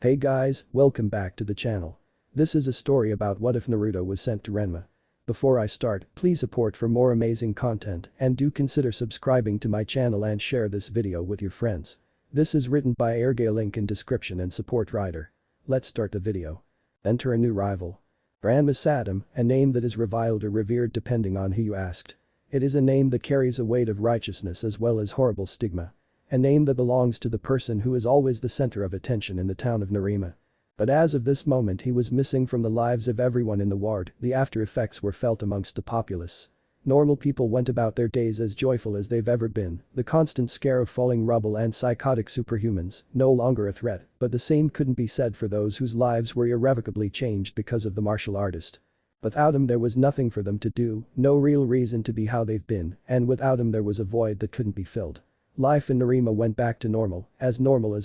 Hey guys, welcome back to the channel. This is a story about what if Naruto was sent to Renma. Before I start, please support for more amazing content and do consider subscribing to my channel and share this video with your friends. This is written by Aergaia, link in description and support writer. Let's start the video. Enter a new rival. Renma Saddam, a name that is reviled or revered depending on who you asked. It is a name that carries a weight of righteousness as well as horrible stigma. A name that belongs to the person who is always the center of attention in the town of Narima. But as of this moment he was missing from the lives of everyone in the ward, the after effects were felt amongst the populace. Normal people went about their days as joyful as they've ever been, the constant scare of falling rubble and psychotic superhumans, no longer a threat, but the same couldn't be said for those whose lives were irrevocably changed because of the martial artist. Without him there was nothing for them to do, no real reason to be how they've been, and without him there was a void that couldn't be filled. Life in Narima went back to normal as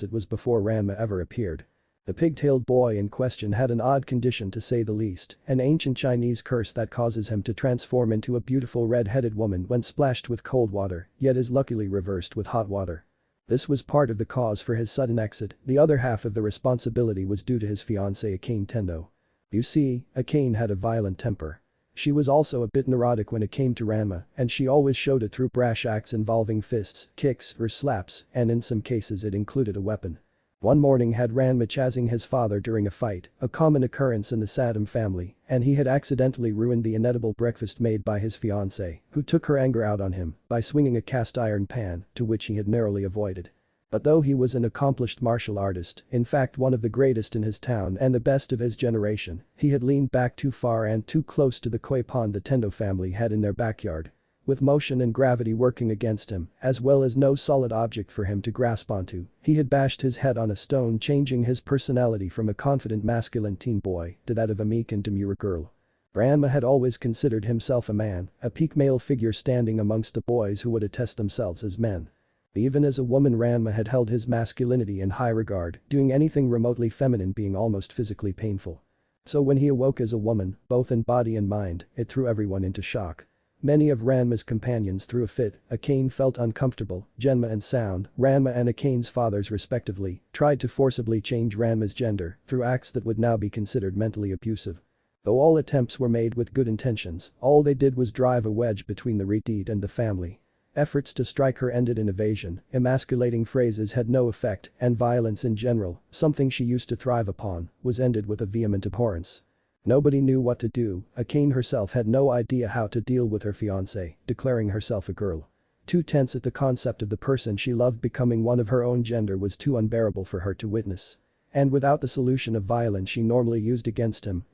it was before Renma ever appeared. The pigtailed boy in question had an odd condition to say the least, an ancient Chinese curse that causes him to transform into a beautiful red-headed woman when splashed with cold water, yet is luckily reversed with hot water. This was part of the cause for his sudden exit, the other half of the responsibility was due to his fiancée Akane Tendo. You see, Akane had a violent temper. She was also a bit neurotic when it came to Renma, and she always showed it through brash acts involving fists, kicks or slaps, and in some cases it included a weapon. One morning had Renma chasing his father during a fight, a common occurrence in the Saddam family, and he had accidentally ruined the inedible breakfast made by his fiancée, who took her anger out on him by swinging a cast iron pan, to which he had narrowly avoided. But though he was an accomplished martial artist, in fact one of the greatest in his town and the best of his generation, he had leaned back too far and too close to the koi pond the Tendo family had in their backyard. With motion and gravity working against him, as well as no solid object for him to grasp onto, he had bashed his head on a stone, changing his personality from a confident masculine teen boy to that of a meek and demure girl. Renma had always considered himself a man, a peak male figure standing amongst the boys who would attest themselves as men. Even as a woman Renma had held his masculinity in high regard, doing anything remotely feminine being almost physically painful. So when he awoke as a woman, both in body and mind, it threw everyone into shock. Many of Renma's companions threw a fit, Akane felt uncomfortable, Genma and Sound, Renma and Akane's fathers respectively, tried to forcibly change Renma's gender through acts that would now be considered mentally abusive. Though all attempts were made with good intentions, all they did was drive a wedge between the Retid and the family. Efforts to strike her ended in evasion, emasculating phrases had no effect, and violence in general, something she used to thrive upon, was ended with a vehement abhorrence. Nobody knew what to do, Akane herself had no idea how to deal with her fiancé, declaring herself a girl. Too tense at the concept of the person she loved becoming one of her own gender was too unbearable for her to witness. And without the solution of violence she normally used against him,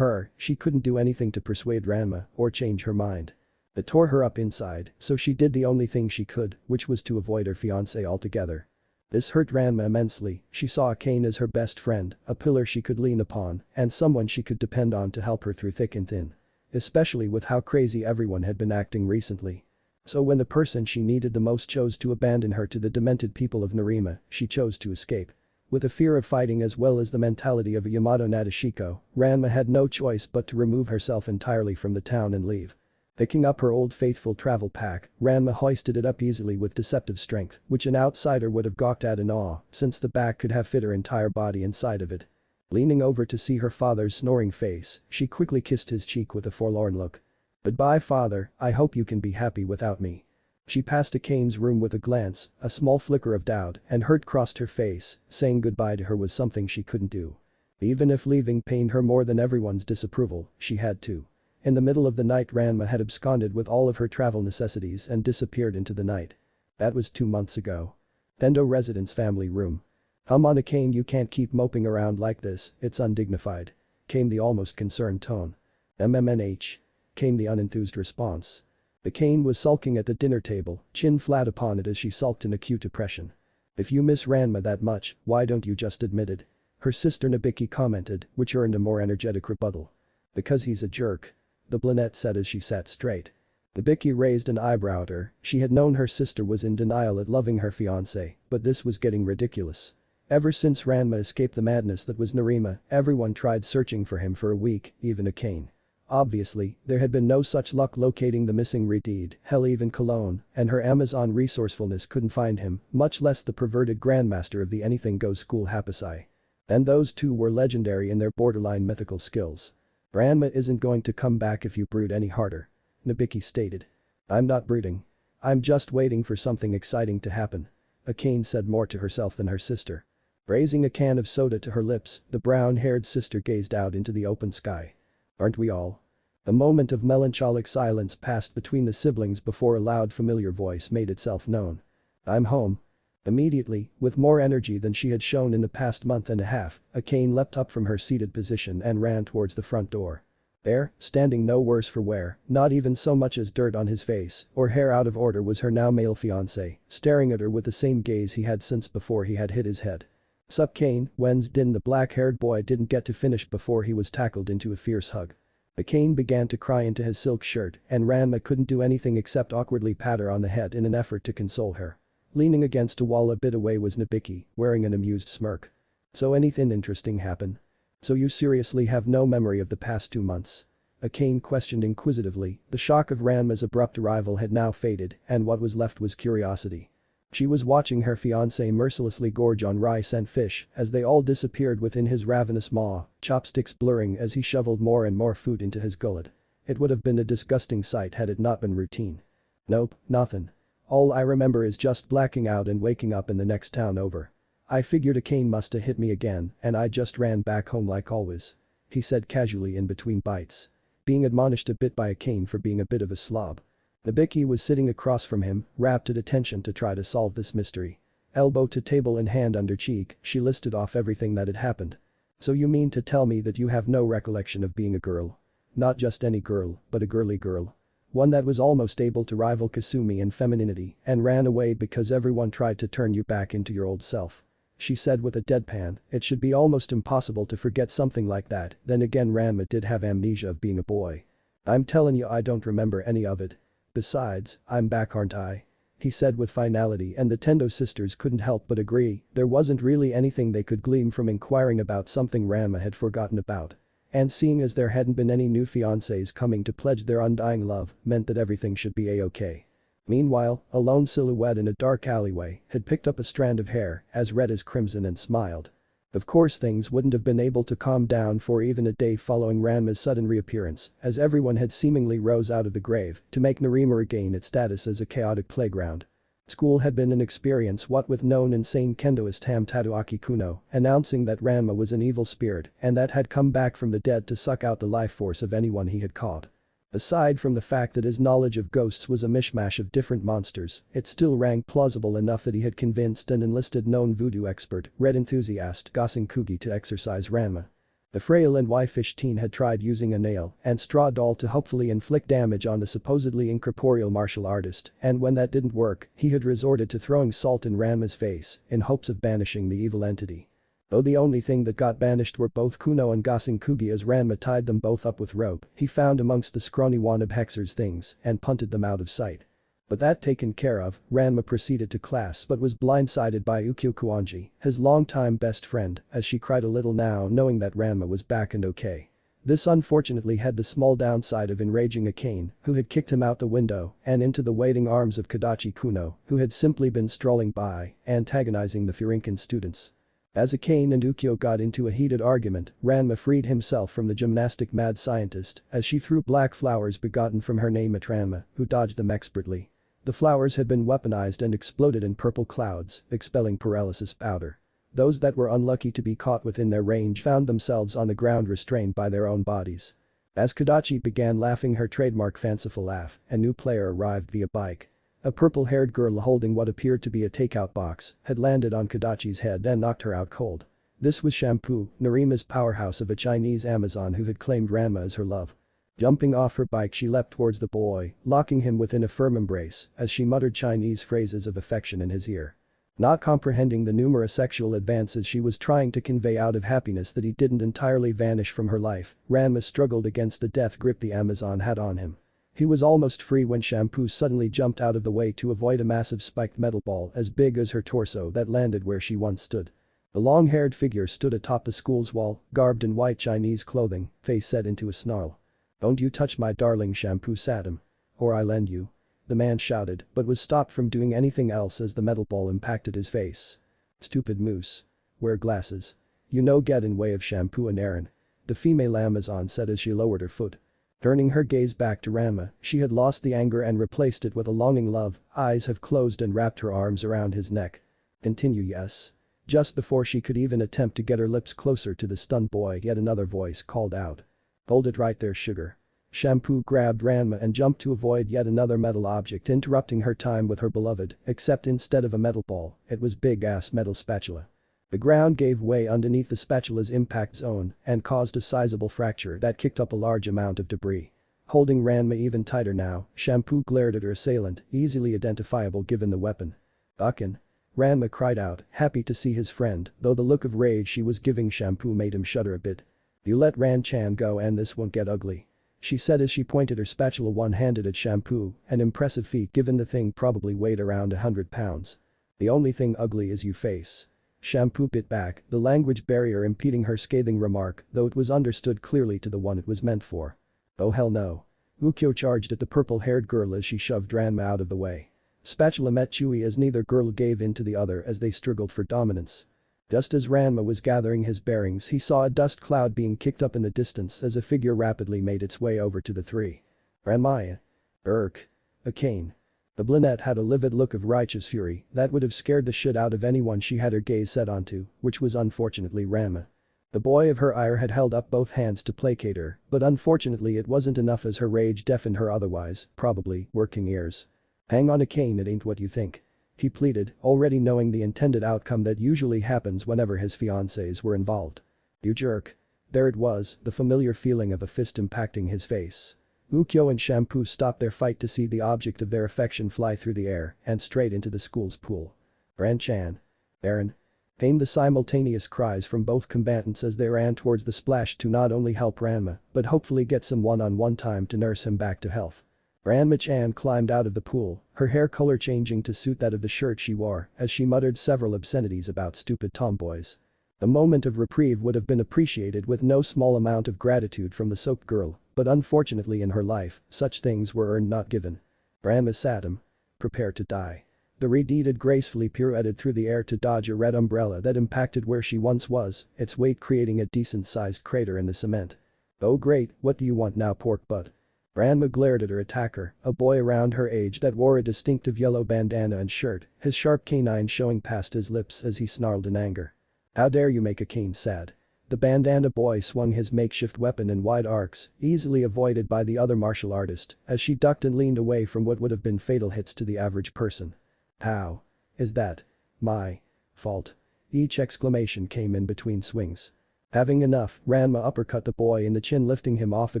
she couldn't do anything to persuade Renma or change her mind. It tore her up inside, so she did the only thing she could, which was to avoid her fiancé altogether. This hurt Renma immensely, she saw Akane as her best friend, a pillar she could lean upon, and someone she could depend on to help her through thick and thin. Especially with how crazy everyone had been acting recently. So when the person she needed the most chose to abandon her to the demented people of Narima, she chose to escape. With the fear of fighting as well as the mentality of a Yamato Nadeshiko, Renma had no choice but to remove herself entirely from the town and leave. Picking up her old faithful travel pack, Renma hoisted it up easily with deceptive strength, which an outsider would have gawked at in awe, since the bag could have fit her entire body inside of it. Leaning over to see her father's snoring face, she quickly kissed his cheek with a forlorn look. "Goodbye father, I hope you can be happy without me." She passed Akane's room with a glance, a small flicker of doubt, and hurt crossed her face, saying goodbye to her was something she couldn't do. Even if leaving pained her more than everyone's disapproval, she had to. In the middle of the night Renma had absconded with all of her travel necessities and disappeared into the night. That was 2 months ago. Tendo residence family room. "Come on Akane, you can't keep moping around like this, it's undignified," came the almost concerned tone. "MMNH," came the unenthused response. Akane was sulking at the dinner table, chin flat upon it as she sulked in acute depression. "If you miss Renma that much, why don't you just admit it?" her sister Nabiki commented, which earned a more energetic rebuttal. "Because he's a jerk," the brunette said as she sat straight. Nabiki raised an eyebrow at her, she had known her sister was in denial at loving her fiancé, but this was getting ridiculous. Ever since Renma escaped the madness that was Narima, everyone tried searching for him for a week, even Akane. Obviously, there had been no such luck locating the missing Retid, hell even Cologne, and her Amazon resourcefulness couldn't find him, much less the perverted grandmaster of the anything goes school Hapasai. And those two were legendary in their borderline mythical skills. Ranma isn't going to come back if you brood any harder. Nabiki stated. I'm not brooding. I'm just waiting for something exciting to happen. Akane said more to herself than her sister. Raising a can of soda to her lips, the brown-haired sister gazed out into the open sky. Aren't we all? A moment of melancholic silence passed between the siblings before a loud familiar voice made itself known. I'm home. Immediately, with more energy than she had shown in the past month and a half, Akane leapt up from her seated position and ran towards the front door. There, standing no worse for wear, not even so much as dirt on his face or hair out of order, was her now male fiancé, staring at her with the same gaze he had since before he had hit his head. Sup Kane, when's din? The black-haired boy didn't get to finish before he was tackled into a fierce hug. Akane began to cry into his silk shirt and Ranma couldn't do anything except awkwardly pat her on the head in an effort to console her. Leaning against a wall a bit away was Nabiki, wearing an amused smirk. So anything interesting happen? So you seriously have no memory of the past 2 months? Akane questioned inquisitively. The shock of Ranma's abrupt arrival had now faded and what was left was curiosity. She was watching her fiancé mercilessly gorge on rice and fish as they all disappeared within his ravenous maw, chopsticks blurring as he shoveled more and more food into his gullet. It would have been a disgusting sight had it not been routine. Nope, nothing. All I remember is just blacking out and waking up in the next town over. I figured Akane musta hit me again and I just ran back home like always. He said casually in between bites. Being admonished a bit by Akane for being a bit of a slob. Nabiki was sitting across from him, rapt at attention to try to solve this mystery. Elbow to table and hand under cheek, she listed off everything that had happened. So you mean to tell me that you have no recollection of being a girl? Not just any girl, but a girly girl. One that was almost able to rival Kasumi in femininity and ran away because everyone tried to turn you back into your old self. She said with a deadpan, it should be almost impossible to forget something like that. Then again, Ranma did have amnesia of being a boy. I'm telling you, I don't remember any of it. Besides, I'm back, aren't I? He said with finality, and the Tendo sisters couldn't help but agree. There wasn't really anything they could glean from inquiring about something Ranma had forgotten about. And seeing as there hadn't been any new fiancés coming to pledge their undying love meant that everything should be a-okay. Meanwhile, a lone silhouette in a dark alleyway had picked up a strand of hair as red as crimson and smiled. Of course things wouldn't have been able to calm down for even a day following Ranma's sudden reappearance, as everyone had seemingly rose out of the grave to make Narima regain its status as a chaotic playground. School had been an experience what with known insane kendoist Ham Tadaaki Kuno announcing that Ranma was an evil spirit and that had come back from the dead to suck out the life force of anyone he had caught. Aside from the fact that his knowledge of ghosts was a mishmash of different monsters, it still rang plausible enough that he had convinced and enlisted known voodoo expert, red enthusiast Gassen Kugi to exorcise Ranma. The frail and waifish teen had tried using a nail and straw doll to hopefully inflict damage on the supposedly incorporeal martial artist, and when that didn't work, he had resorted to throwing salt in Ranma's face in hopes of banishing the evil entity. Though the only thing that got banished were both Kuno and Gassen Kugi as Ranma tied them both up with rope he found amongst the scrawny wannabe hexer's things and punted them out of sight. But that taken care of, Ranma proceeded to class but was blindsided by Ukyo Kuanji, his longtime best friend, as she cried a little now knowing that Ranma was back and okay. This unfortunately had the small downside of enraging Akane, who had kicked him out the window and into the waiting arms of Kadachi Kuno, who had simply been strolling by, antagonizing the Furinkan students. As Akane and Ukyo got into a heated argument, Ranma freed himself from the gymnastic mad scientist as she threw black flowers begotten from her name at Ranma, who dodged them expertly. The flowers had been weaponized and exploded in purple clouds, expelling paralysis powder. Those that were unlucky to be caught within their range found themselves on the ground restrained by their own bodies. As Kadachi began laughing her trademark fanciful laugh, a new player arrived via bike. A purple-haired girl holding what appeared to be a takeout box had landed on Kadachi's head and knocked her out cold. This was Shampoo, Narima's powerhouse of a Chinese Amazon who had claimed Ranma as her love. Jumping off her bike she leapt towards the boy, locking him within a firm embrace as she muttered Chinese phrases of affection in his ear. Not comprehending the numerous sexual advances she was trying to convey out of happiness that he didn't entirely vanish from her life, Ranma struggled against the death grip the Amazon had on him. He was almost free when Shampoo suddenly jumped out of the way to avoid a massive spiked metal ball as big as her torso that landed where she once stood. The long-haired figure stood atop the school's wall, garbed in white Chinese clothing, face set into a snarl. "Don't you touch my darling," Shampoo sat him. "Or I lend you." The man shouted, but was stopped from doing anything else as the metal ball impacted his face. "Stupid moose. Wear glasses." You no get in way of shampoo and Aaron. The female Amazon said as she lowered her foot. Turning her gaze back to Renma, she had lost the anger and replaced it with a longing love, eyes have closed and wrapped her arms around his neck. Continue yes. Just before she could even attempt to get her lips closer to the stunned boy, yet another voice called out. Hold it right there, sugar. Shampoo grabbed Renma and jumped to avoid yet another metal object interrupting her time with her beloved, except instead of a metal ball, it was big-ass metal spatula. The ground gave way underneath the spatula's impact zone and caused a sizable fracture that kicked up a large amount of debris. Holding Renma even tighter now, Shampoo glared at her assailant, easily identifiable given the weapon. Buckin'. Renma cried out, happy to see his friend, though the look of rage she was giving Shampoo made him shudder a bit. You let Ran-chan go and this won't get ugly. She said as she pointed her spatula one-handed at Shampoo, an impressive feat given the thing probably weighed around 100 pounds. The only thing ugly is you face. Shampoo bit back, the language barrier impeding her scathing remark, though it was understood clearly to the one it was meant for. Oh hell no. Ukyo charged at the purple-haired girl as she shoved Renma out of the way. Spatula met Chewy as neither girl gave in to the other as they struggled for dominance. Just as Renma was gathering his bearings he saw a dust cloud being kicked up in the distance as a figure rapidly made its way over to the three. Renma. A cane. The brunette had a livid look of righteous fury that would have scared the shit out of anyone she had her gaze set onto, which was unfortunately Renma. The boy of her ire had held up both hands to placate her, but unfortunately it wasn't enough as her rage deafened her otherwise, probably, working ears. Hang on a cane, it ain't what you think. He pleaded, already knowing the intended outcome that usually happens whenever his fiancées were involved. You jerk. There it was, the familiar feeling of a fist impacting his face. Ukyo and Shampoo stopped their fight to see the object of their affection fly through the air and straight into the school's pool. Ran-chan. Aaron. Came the simultaneous cries from both combatants as they ran towards the splash to not only help Renma, but hopefully get some one-on-one time to nurse him back to health. Renma-chan climbed out of the pool, her hair color changing to suit that of the shirt she wore as she muttered several obscenities about stupid tomboys. The moment of reprieve would have been appreciated with no small amount of gratitude from the soaked girl, but unfortunately in her life, such things were earned not given. Renma sat him. Prepare to die. The redeeded gracefully pirouetted through the air to dodge a red umbrella that impacted where she once was, its weight creating a decent-sized crater in the cement. Oh great, what do you want now, pork butt? Renma glared at her attacker, a boy around her age that wore a distinctive yellow bandana and shirt, his sharp canine showing past his lips as he snarled in anger. How dare you make a cane sad? The bandana boy swung his makeshift weapon in wide arcs, easily avoided by the other martial artist, as she ducked and leaned away from what would have been fatal hits to the average person. How? Is that my fault? Each exclamation came in between swings. Having enough, Renma uppercut the boy in the chin, lifting him off the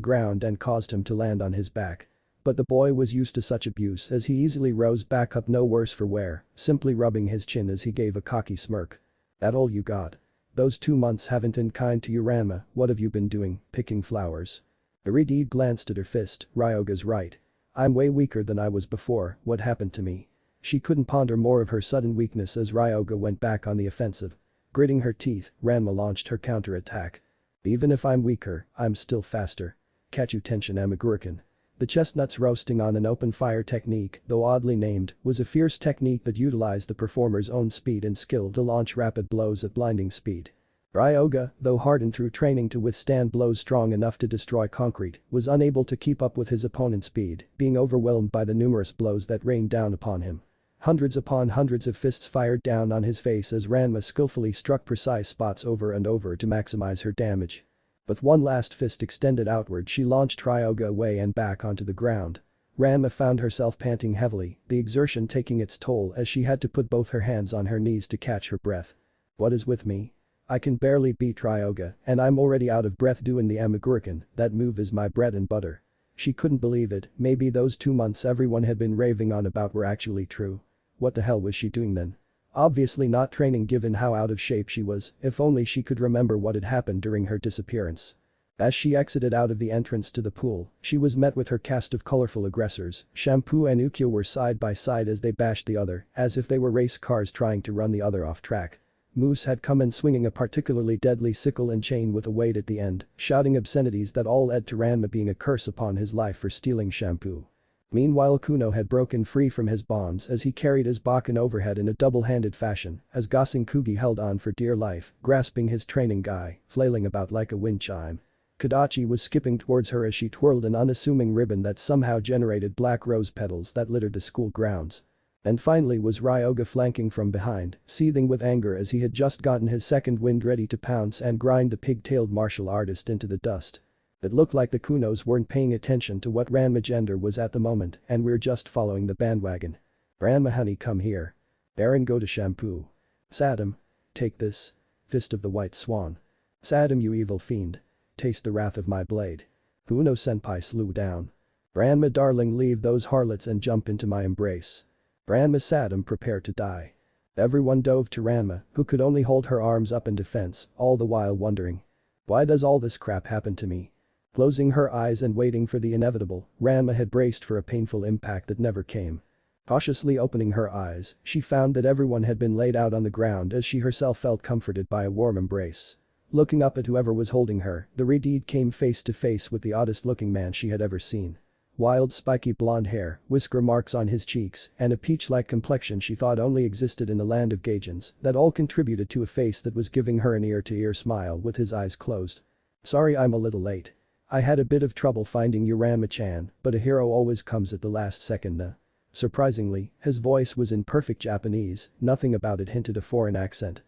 ground and caused him to land on his back. But the boy was used to such abuse as he easily rose back up no worse for wear, simply rubbing his chin as he gave a cocky smirk. That all you got? Those 2 months haven't been kind to you, Renma, what have you been doing, picking flowers? Iridee glanced at her fist, Ryoga's right. I'm way weaker than I was before, what happened to me? She couldn't ponder more of her sudden weakness as Ryoga went back on the offensive. Gritting her teeth, Renma launched her counter-attack. Even if I'm weaker, I'm still faster. Kachu Tenshin Amagurikan. The chestnuts roasting on an open fire technique, though oddly named, was a fierce technique that utilized the performer's own speed and skill to launch rapid blows at blinding speed. Ryoga, though hardened through training to withstand blows strong enough to destroy concrete, was unable to keep up with his opponent's speed, being overwhelmed by the numerous blows that rained down upon him. Hundreds upon hundreds of fists fired down on his face as Renma skillfully struck precise spots over and over to maximize her damage. With one last fist extended outward, she launched Ryoga away and back onto the ground. Renma found herself panting heavily, the exertion taking its toll as she had to put both her hands on her knees to catch her breath. What is with me? I can barely beat Ryoga, and I'm already out of breath doing the Amagurikan, that move is my bread and butter. She couldn't believe it, maybe those 2 months everyone had been raving on about were actually true. What the hell was she doing then? Obviously not training given how out of shape she was, if only she could remember what had happened during her disappearance. As she exited out of the entrance to the pool, she was met with her cast of colorful aggressors. Shampoo and Ukyo were side by side as they bashed the other, as if they were race cars trying to run the other off track. Moose had come in swinging a particularly deadly sickle and chain with a weight at the end, shouting obscenities that all led to Renma being a curse upon his life for stealing Shampoo. Meanwhile Kuno had broken free from his bonds as he carried his Bakken overhead in a double-handed fashion as Gosenkugi held on for dear life, grasping his training guy, flailing about like a wind chime. Kodachi was skipping towards her as she twirled an unassuming ribbon that somehow generated black rose petals that littered the school grounds. And finally was Ryoga flanking from behind, seething with anger as he had just gotten his second wind ready to pounce and grind the pig-tailed martial artist into the dust. It looked like the Kunos weren't paying attention to what Ranma gender was at the moment and we're just following the bandwagon. Ranma honey come here. Aaron go to shampoo. Sadam. Take this. Fist of the White Swan. Sadam you evil fiend. Taste the wrath of my blade. Kuno senpai slew down. Ranma darling leave those harlots and jump into my embrace. Ranma Sadam prepare to die. Everyone dove to Ranma, who could only hold her arms up in defense, all the while wondering. Why does all this crap happen to me? Closing her eyes and waiting for the inevitable, Ranma had braced for a painful impact that never came. Cautiously opening her eyes, she found that everyone had been laid out on the ground as she herself felt comforted by a warm embrace. Looking up at whoever was holding her, the Redeed came face to face with the oddest-looking man she had ever seen. Wild spiky blonde hair, whisker marks on his cheeks, and a peach-like complexion she thought only existed in the land of Gaijins that all contributed to a face that was giving her an ear-to-ear smile with his eyes closed. Sorry I'm a little late. I had a bit of trouble finding you Ranma-chan, but a hero always comes at the last second nah. Surprisingly, his voice was in perfect Japanese, nothing about it hinted a foreign accent.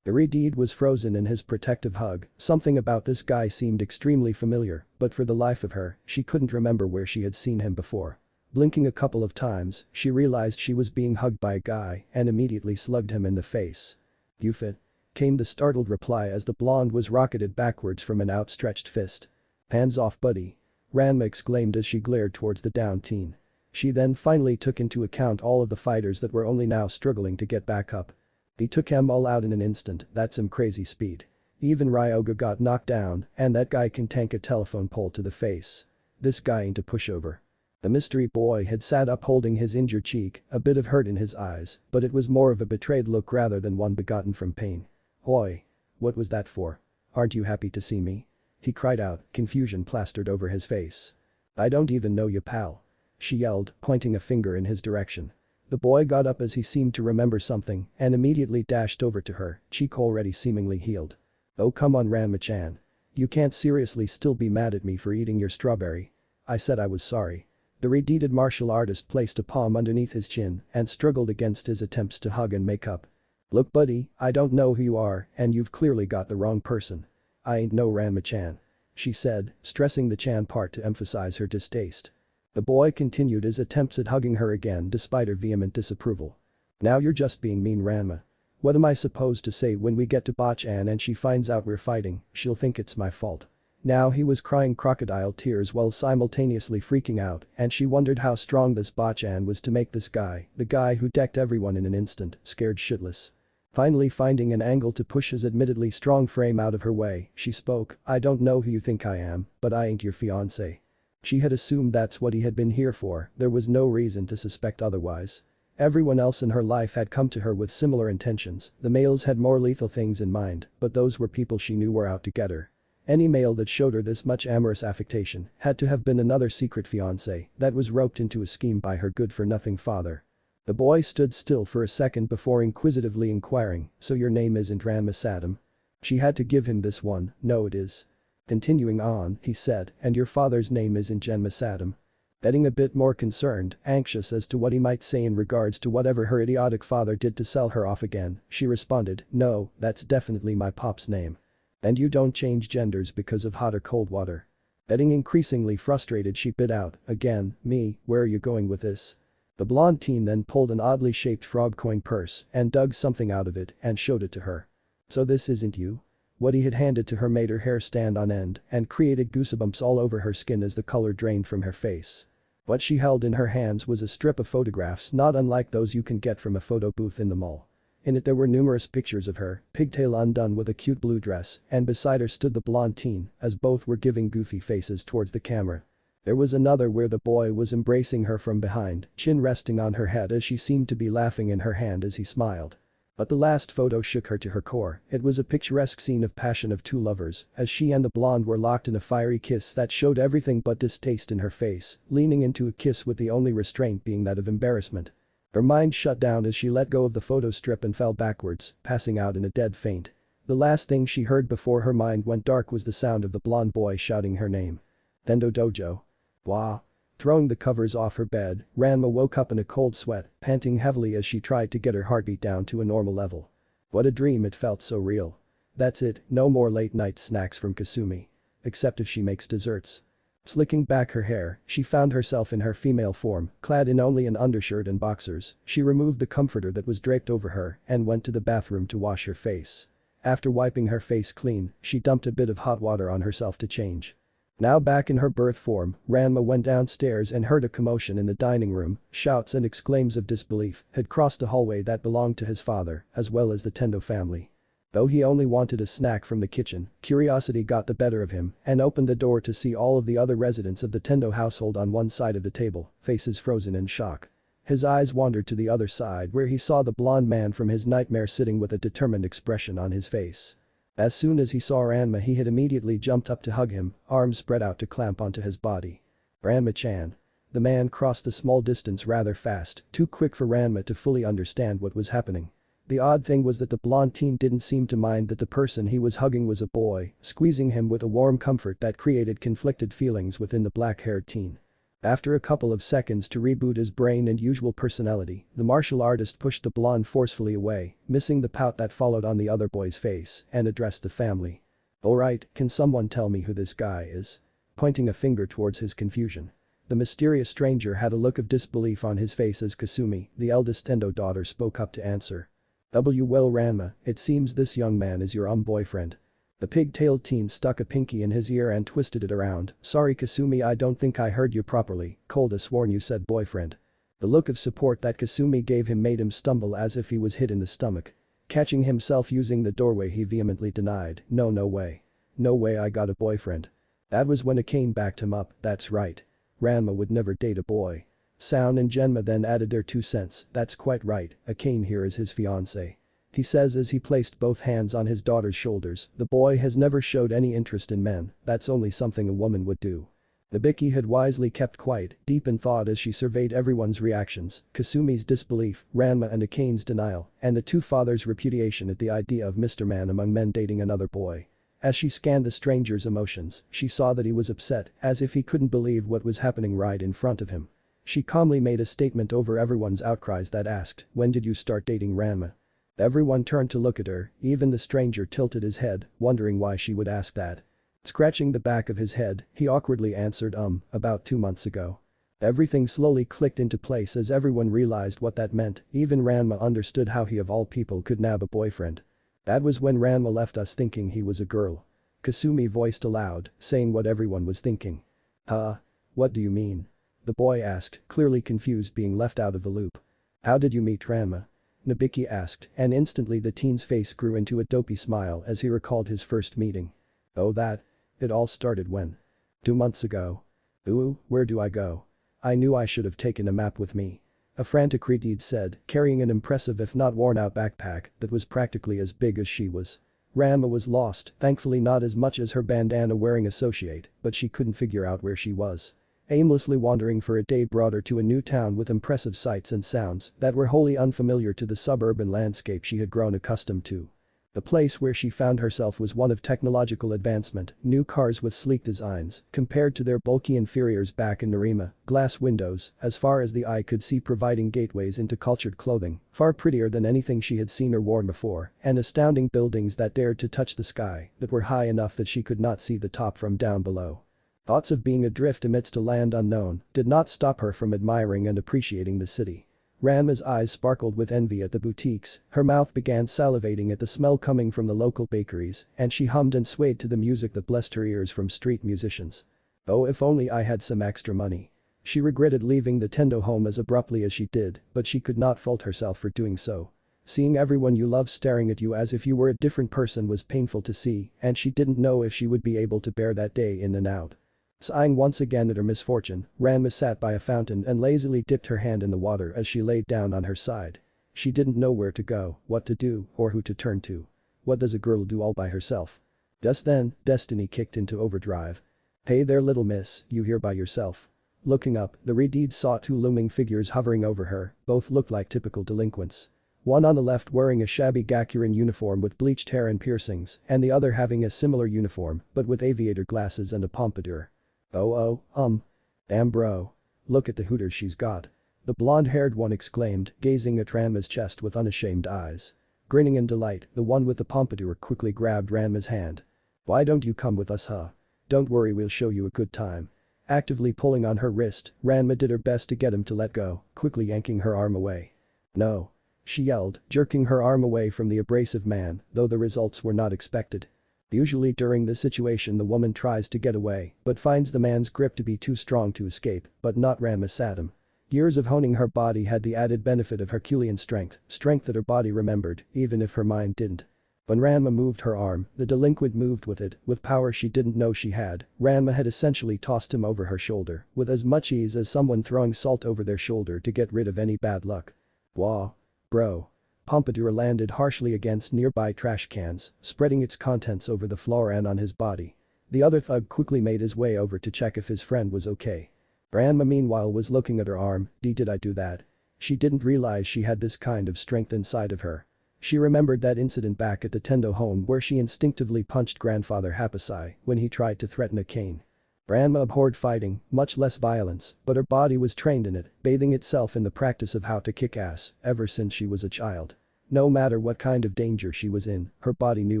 Redeed was frozen in his protective hug, something about this guy seemed extremely familiar, but for the life of her, she couldn't remember where she had seen him before. Blinking a couple of times, she realized she was being hugged by a guy and immediately slugged him in the face. You fit? Came the startled reply as the blonde was rocketed backwards from an outstretched fist. Hands off buddy. Ranma exclaimed as she glared towards the downed teen. She then finally took into account all of the fighters that were only now struggling to get back up. He took them all out in an instant, that's some crazy speed. Even Ryoga got knocked down and that guy can tank a telephone pole to the face. This guy ain't a pushover. The mystery boy had sat up holding his injured cheek, a bit of hurt in his eyes, but it was more of a betrayed look rather than one begotten from pain. Oi. What was that for? Aren't you happy to see me? He cried out, confusion plastered over his face. I don't even know you pal. She yelled, pointing a finger in his direction. The boy got up as he seemed to remember something and immediately dashed over to her, cheek already seemingly healed. Oh come on Ranma-chan. You can't seriously still be mad at me for eating your strawberry. I said I was sorry. The redeeded martial artist placed a palm underneath his chin and struggled against his attempts to hug and make up. Look buddy, I don't know who you are and you've clearly got the wrong person. I ain't no Ranma-chan. She said, stressing the chan part to emphasize her distaste. The boy continued his attempts at hugging her again despite her vehement disapproval. Now you're just being mean Ranma. What am I supposed to say when we get to Bachan and she finds out we're fighting? She'll think it's my fault. Now he was crying crocodile tears while simultaneously freaking out and she wondered how strong this Bachan was to make this guy, the guy who decked everyone in an instant, scared shitless. Finally finding an angle to push his admittedly strong frame out of her way, she spoke, I don't know who you think I am, but I ain't your fiancé. She had assumed that's what he had been here for, there was no reason to suspect otherwise. Everyone else in her life had come to her with similar intentions, the males had more lethal things in mind, but those were people she knew were out to get her. Any male that showed her this much amorous affectation had to have been another secret fiancé that was roped into a scheme by her good-for-nothing father. The boy stood still for a second before inquisitively inquiring, so your name isn't Ranma Sadam? She had to give him this one, no it is. Continuing on, he said, and your father's name isn't Genma Sadam? Getting a bit more concerned, anxious as to what he might say in regards to whatever her idiotic father did to sell her off again, she responded, no, that's definitely my pop's name. And you don't change genders because of hot or cold water. Getting increasingly frustrated she bit out, again, me, where are you going with this? The blonde teen then pulled an oddly shaped frog coin purse and dug something out of it and showed it to her. So this isn't you? What he had handed to her made her hair stand on end and created goosebumps all over her skin as the color drained from her face. What she held in her hands was a strip of photographs not unlike those you can get from a photo booth in the mall. In it there were numerous pictures of her, pigtail undone with a cute blue dress, and beside her stood the blonde teen as both were giving goofy faces towards the camera. There was another where the boy was embracing her from behind, chin resting on her head as she seemed to be laughing in her hand as he smiled. But the last photo shook her to her core. It was a picturesque scene of passion of two lovers, as she and the blonde were locked in a fiery kiss that showed everything but distaste in her face, leaning into a kiss with the only restraint being that of embarrassment. Her mind shut down as she let go of the photo strip and fell backwards, passing out in a dead faint. The last thing she heard before her mind went dark was the sound of the blonde boy shouting her name. Tendo Dojo. Wah. Throwing the covers off her bed, Renma woke up in a cold sweat, panting heavily as she tried to get her heartbeat down to a normal level. What a dream, it felt so real. That's it, no more late night snacks from Kasumi. Except if she makes desserts. Slicking back her hair, she found herself in her female form, clad in only an undershirt and boxers. She removed the comforter that was draped over her and went to the bathroom to wash her face. After wiping her face clean, she dumped a bit of hot water on herself to change. Now back in her birth form, Renma went downstairs and heard a commotion in the dining room. Shouts and exclaims of disbelief had crossed a hallway that belonged to his father, as well as the Tendo family. Though he only wanted a snack from the kitchen, curiosity got the better of him and opened the door to see all of the other residents of the Tendo household on one side of the table, faces frozen in shock. His eyes wandered to the other side where he saw the blonde man from his nightmare sitting with a determined expression on his face. As soon as he saw Renma, he had immediately jumped up to hug him, arms spread out to clamp onto his body. Renma-chan. The man crossed a small distance rather fast, too quick for Renma to fully understand what was happening. The odd thing was that the blonde teen didn't seem to mind that the person he was hugging was a boy, squeezing him with a warm comfort that created conflicted feelings within the black-haired teen. After a couple of seconds to reboot his brain and usual personality, the martial artist pushed the blonde forcefully away, missing the pout that followed on the other boy's face, and addressed the family. Alright, can someone tell me who this guy is? Pointing a finger towards his confusion. The mysterious stranger had a look of disbelief on his face as Kasumi, the eldest Tendo daughter, spoke up to answer. Well, Renma, it seems this young man is your boyfriend. The pig-tailed teen stuck a pinky in his ear and twisted it around. Sorry Kasumi, I don't think I heard you properly, could have sworn you said boyfriend. The look of support that Kasumi gave him made him stumble as if he was hit in the stomach. Catching himself using the doorway, he vehemently denied, no way. No way I got a boyfriend. That was when it came backed him up, that's right. Renma would never date a boy. Sound and Genma then added their 2 cents, that's quite right, Akane here is his fiancé. He says as he placed both hands on his daughter's shoulders, the boy has never showed any interest in men, that's only something a woman would do. Nabiki had wisely kept quiet, deep in thought as she surveyed everyone's reactions, Kasumi's disbelief, Renma and Akane's denial, and the two fathers' repudiation at the idea of Mr. Man among men dating another boy. As she scanned the stranger's emotions, she saw that he was upset, as if he couldn't believe what was happening right in front of him. She calmly made a statement over everyone's outcries that asked, when did you start dating Renma? Everyone turned to look at her, even the stranger tilted his head, wondering why she would ask that. Scratching the back of his head, he awkwardly answered about 2 months ago. Everything slowly clicked into place as everyone realized what that meant, even Renma understood how he of all people could nab a boyfriend. That was when Renma left us thinking he was a girl. Kasumi voiced aloud, saying what everyone was thinking. Huh? What do you mean? The boy asked, clearly confused being left out of the loop. How did you meet Renma? Nabiki asked, and instantly the teen's face grew into a dopey smile as he recalled his first meeting. Oh that? It all started when? 2 months ago. Ooh, where do I go? I knew I should have taken a map with me. A frantic Redeed said, carrying an impressive if not worn out backpack that was practically as big as she was. Renma was lost, thankfully not as much as her bandana wearing associate, but she couldn't figure out where she was. Aimlessly wandering for a day brought her to a new town with impressive sights and sounds that were wholly unfamiliar to the suburban landscape she had grown accustomed to. The place where she found herself was one of technological advancement, new cars with sleek designs, compared to their bulky inferiors back in Narima, glass windows, as far as the eye could see providing gateways into cultured clothing, far prettier than anything she had seen or worn before, and astounding buildings that dared to touch the sky, that were high enough that she could not see the top from down below. Thoughts of being adrift amidst a land unknown did not stop her from admiring and appreciating the city. Renma's eyes sparkled with envy at the boutiques, her mouth began salivating at the smell coming from the local bakeries, and she hummed and swayed to the music that blessed her ears from street musicians. Oh, if only I had some extra money. She regretted leaving the Tendo home as abruptly as she did, but she could not fault herself for doing so. Seeing everyone you love staring at you as if you were a different person was painful to see, and she didn't know if she would be able to bear that day in and out. Sighing once again at her misfortune, Renma sat by a fountain and lazily dipped her hand in the water as she laid down on her side. She didn't know where to go, what to do, or who to turn to. What does a girl do all by herself? Just then, destiny kicked into overdrive. Hey there little miss, you here by yourself? Looking up, the Redeed saw two looming figures hovering over her, both looked like typical delinquents. One on the left wearing a shabby Gakurin uniform with bleached hair and piercings, and the other having a similar uniform, but with aviator glasses and a pompadour. Damn bro. Look at the hooters she's got. The blonde-haired one exclaimed, gazing at Ranma's chest with unashamed eyes. Grinning in delight, the one with the pompadour quickly grabbed Ranma's hand. Why don't you come with us huh? Don't worry we'll show you a good time. Actively pulling on her wrist, Ranma did her best to get him to let go, quickly yanking her arm away. No. She yelled, jerking her arm away from the abrasive man, though the results were not expected. Usually during this situation the woman tries to get away, but finds the man's grip to be too strong to escape, but not Ranma Saddam. Years of honing her body had the added benefit of Herculean strength that her body remembered, even if her mind didn't. When Ranma moved her arm, the delinquent moved with it, with power she didn't know she had. Ranma had essentially tossed him over her shoulder, with as much ease as someone throwing salt over their shoulder to get rid of any bad luck. Wah. Bro. Pompadour landed harshly against nearby trash cans, spreading its contents over the floor and on his body. The other thug quickly made his way over to check if his friend was okay. Ranma meanwhile was looking at her arm. Did I do that? She didn't realize she had this kind of strength inside of her. She remembered that incident back at the Tendo home where she instinctively punched grandfather Hapasai when he tried to threaten a cane. Ranma abhorred fighting, much less violence, but her body was trained in it, bathing itself in the practice of how to kick ass, ever since she was a child. No matter what kind of danger she was in, her body knew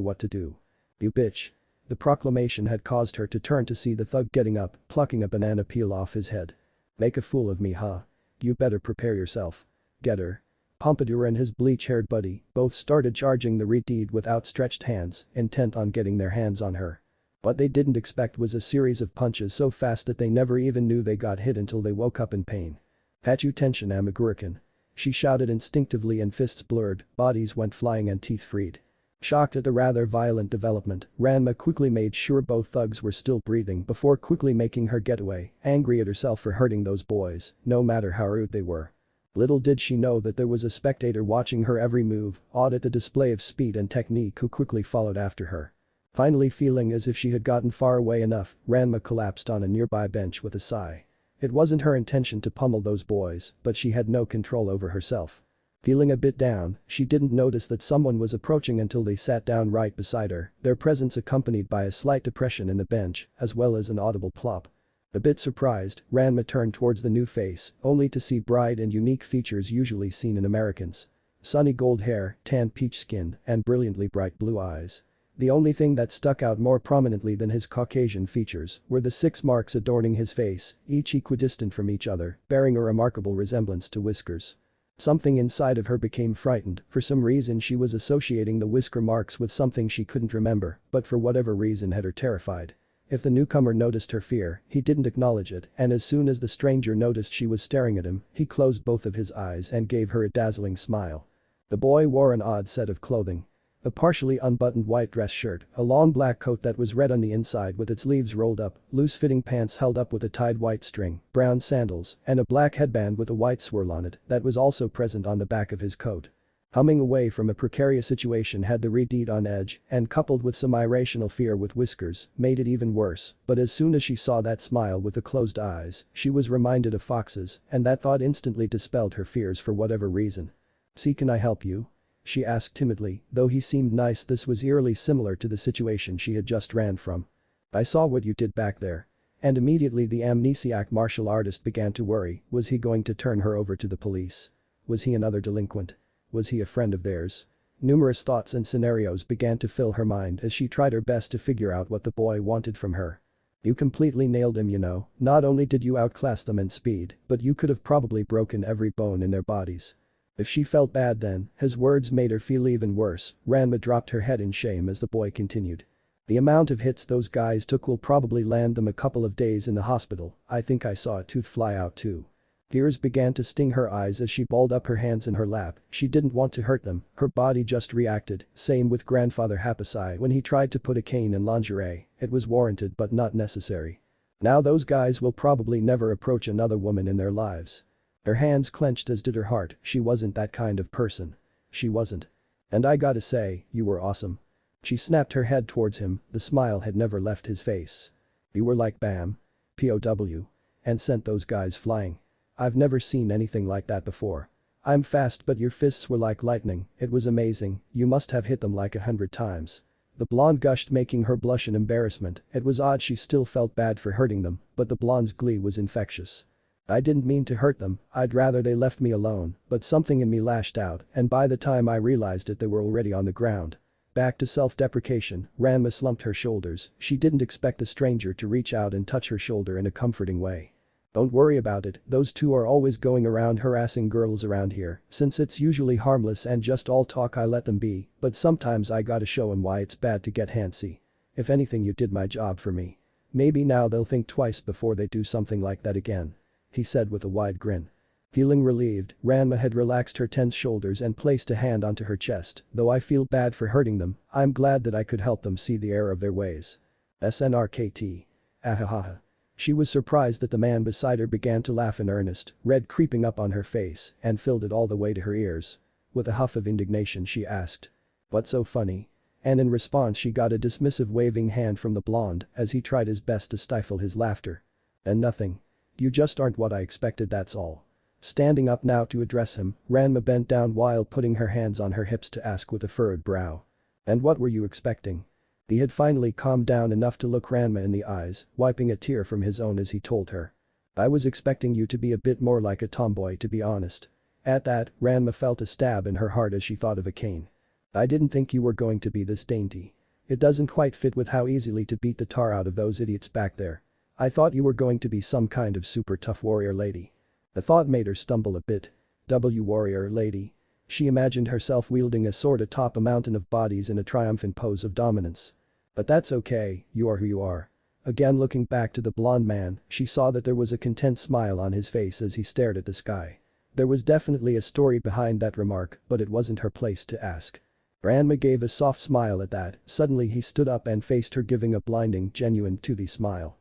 what to do. You bitch. The proclamation had caused her to turn to see the thug getting up, plucking a banana peel off his head. Make a fool of me huh? You better prepare yourself. Get her. Pompadour and his bleach-haired buddy both started charging the Redeed with outstretched hands, intent on getting their hands on her. What they didn't expect was a series of punches so fast that they never even knew they got hit until they woke up in pain. Pachu tension Amagurikan. She shouted instinctively and fists blurred, bodies went flying and teeth freed. Shocked at the rather violent development, Ranma quickly made sure both thugs were still breathing before quickly making her get away, angry at herself for hurting those boys, no matter how rude they were. Little did she know that there was a spectator watching her every move, awed at the display of speed and technique who quickly followed after her. Finally feeling as if she had gotten far away enough, Ranma collapsed on a nearby bench with a sigh. It wasn't her intention to pummel those boys, but she had no control over herself. Feeling a bit down, she didn't notice that someone was approaching until they sat down right beside her, their presence accompanied by a slight depression in the bench, as well as an audible plop. A bit surprised, Ranma turned towards the new face, only to see bright and unique features usually seen in Americans. Sunny gold hair, tan peach skin, and brilliantly bright blue eyes. The only thing that stuck out more prominently than his Caucasian features were the 6 marks adorning his face, each equidistant from each other, bearing a remarkable resemblance to whiskers. Something inside of her became frightened. For some reason she was associating the whisker marks with something she couldn't remember, but for whatever reason had her terrified. If the newcomer noticed her fear, he didn't acknowledge it, and as soon as the stranger noticed she was staring at him, he closed both of his eyes and gave her a dazzling smile. The boy wore an odd set of clothing. A partially unbuttoned white dress shirt, a long black coat that was red on the inside with its sleeves rolled up, loose-fitting pants held up with a tied white string, brown sandals, and a black headband with a white swirl on it that was also present on the back of his coat. Humming away from a precarious situation had the Redeed on edge, and coupled with some irrational fear with whiskers, made it even worse, but as soon as she saw that smile with the closed eyes, she was reminded of foxes, and that thought instantly dispelled her fears for whatever reason. "See, can I help you?" she asked timidly, though he seemed nice. This was eerily similar to the situation she had just ran from. "I saw what you did back there." And immediately the amnesiac martial artist began to worry. Was he going to turn her over to the police? Was he another delinquent? Was he a friend of theirs? Numerous thoughts and scenarios began to fill her mind as she tried her best to figure out what the boy wanted from her. "You completely nailed him, you know. Not only did you outclass them in speed, but you could have probably broken every bone in their bodies." If she felt bad then, his words made her feel even worse. Ranma dropped her head in shame as the boy continued. "The amount of hits those guys took will probably land them a couple of days in the hospital. I think I saw a tooth fly out too." Tears began to sting her eyes as she balled up her hands in her lap. She didn't want to hurt them, her body just reacted. Same with grandfather Hapasai when he tried to put a cane in lingerie. It was warranted but not necessary. Now those guys will probably never approach another woman in their lives. Her hands clenched as did her heart, she wasn't that kind of person. She wasn't. And I gotta say, you were awesome. She snapped her head towards him, the smile had never left his face. You were like bam. POW. And sent those guys flying. I've never seen anything like that before. I'm fast but your fists were like lightning, it was amazing, you must have hit them like 100 times. The blonde gushed, making her blush in embarrassment. It was odd she still felt bad for hurting them, but the blonde's glee was infectious. I didn't mean to hurt them, I'd rather they left me alone, but something in me lashed out and by the time I realized it they were already on the ground. Back to self-deprecation, Renma slumped her shoulders, she didn't expect the stranger to reach out and touch her shoulder in a comforting way. Don't worry about it, those two are always going around harassing girls around here, since it's usually harmless and just all talk I let them be, but sometimes I gotta show 'em why it's bad to get handsy. If anything you did my job for me. Maybe now they'll think twice before they do something like that again. He said with a wide grin. Feeling relieved, Renma had relaxed her tense shoulders and placed a hand onto her chest, though I feel bad for hurting them, I'm glad that I could help them see the error of their ways. SNRKT. Ahahaha. She was surprised that the man beside her began to laugh in earnest, red creeping up on her face and filled it all the way to her ears. With a huff of indignation she asked. What's so funny? And in response she got a dismissive waving hand from the blonde as he tried his best to stifle his laughter. And nothing. You just aren't what I expected, that's all. Standing up now to address him, Renma bent down while putting her hands on her hips to ask with a furrowed brow. And what were you expecting? He had finally calmed down enough to look Renma in the eyes, wiping a tear from his own as he told her. I was expecting you to be a bit more like a tomboy, to be honest. At that, Renma felt a stab in her heart as she thought of a cane. I didn't think you were going to be this dainty. It doesn't quite fit with how easily to beat the tar out of those idiots back there. I thought you were going to be some kind of super tough warrior lady. The thought made her stumble a bit. Warrior lady. She imagined herself wielding a sword atop a mountain of bodies in a triumphant pose of dominance. But that's okay, you are who you are. Again looking back to the blonde man, she saw that there was a content smile on his face as he stared at the sky. There was definitely a story behind that remark, but it wasn't her place to ask. Renma gave a soft smile at that, suddenly he stood up and faced her, giving a blinding, genuine, toothy smile.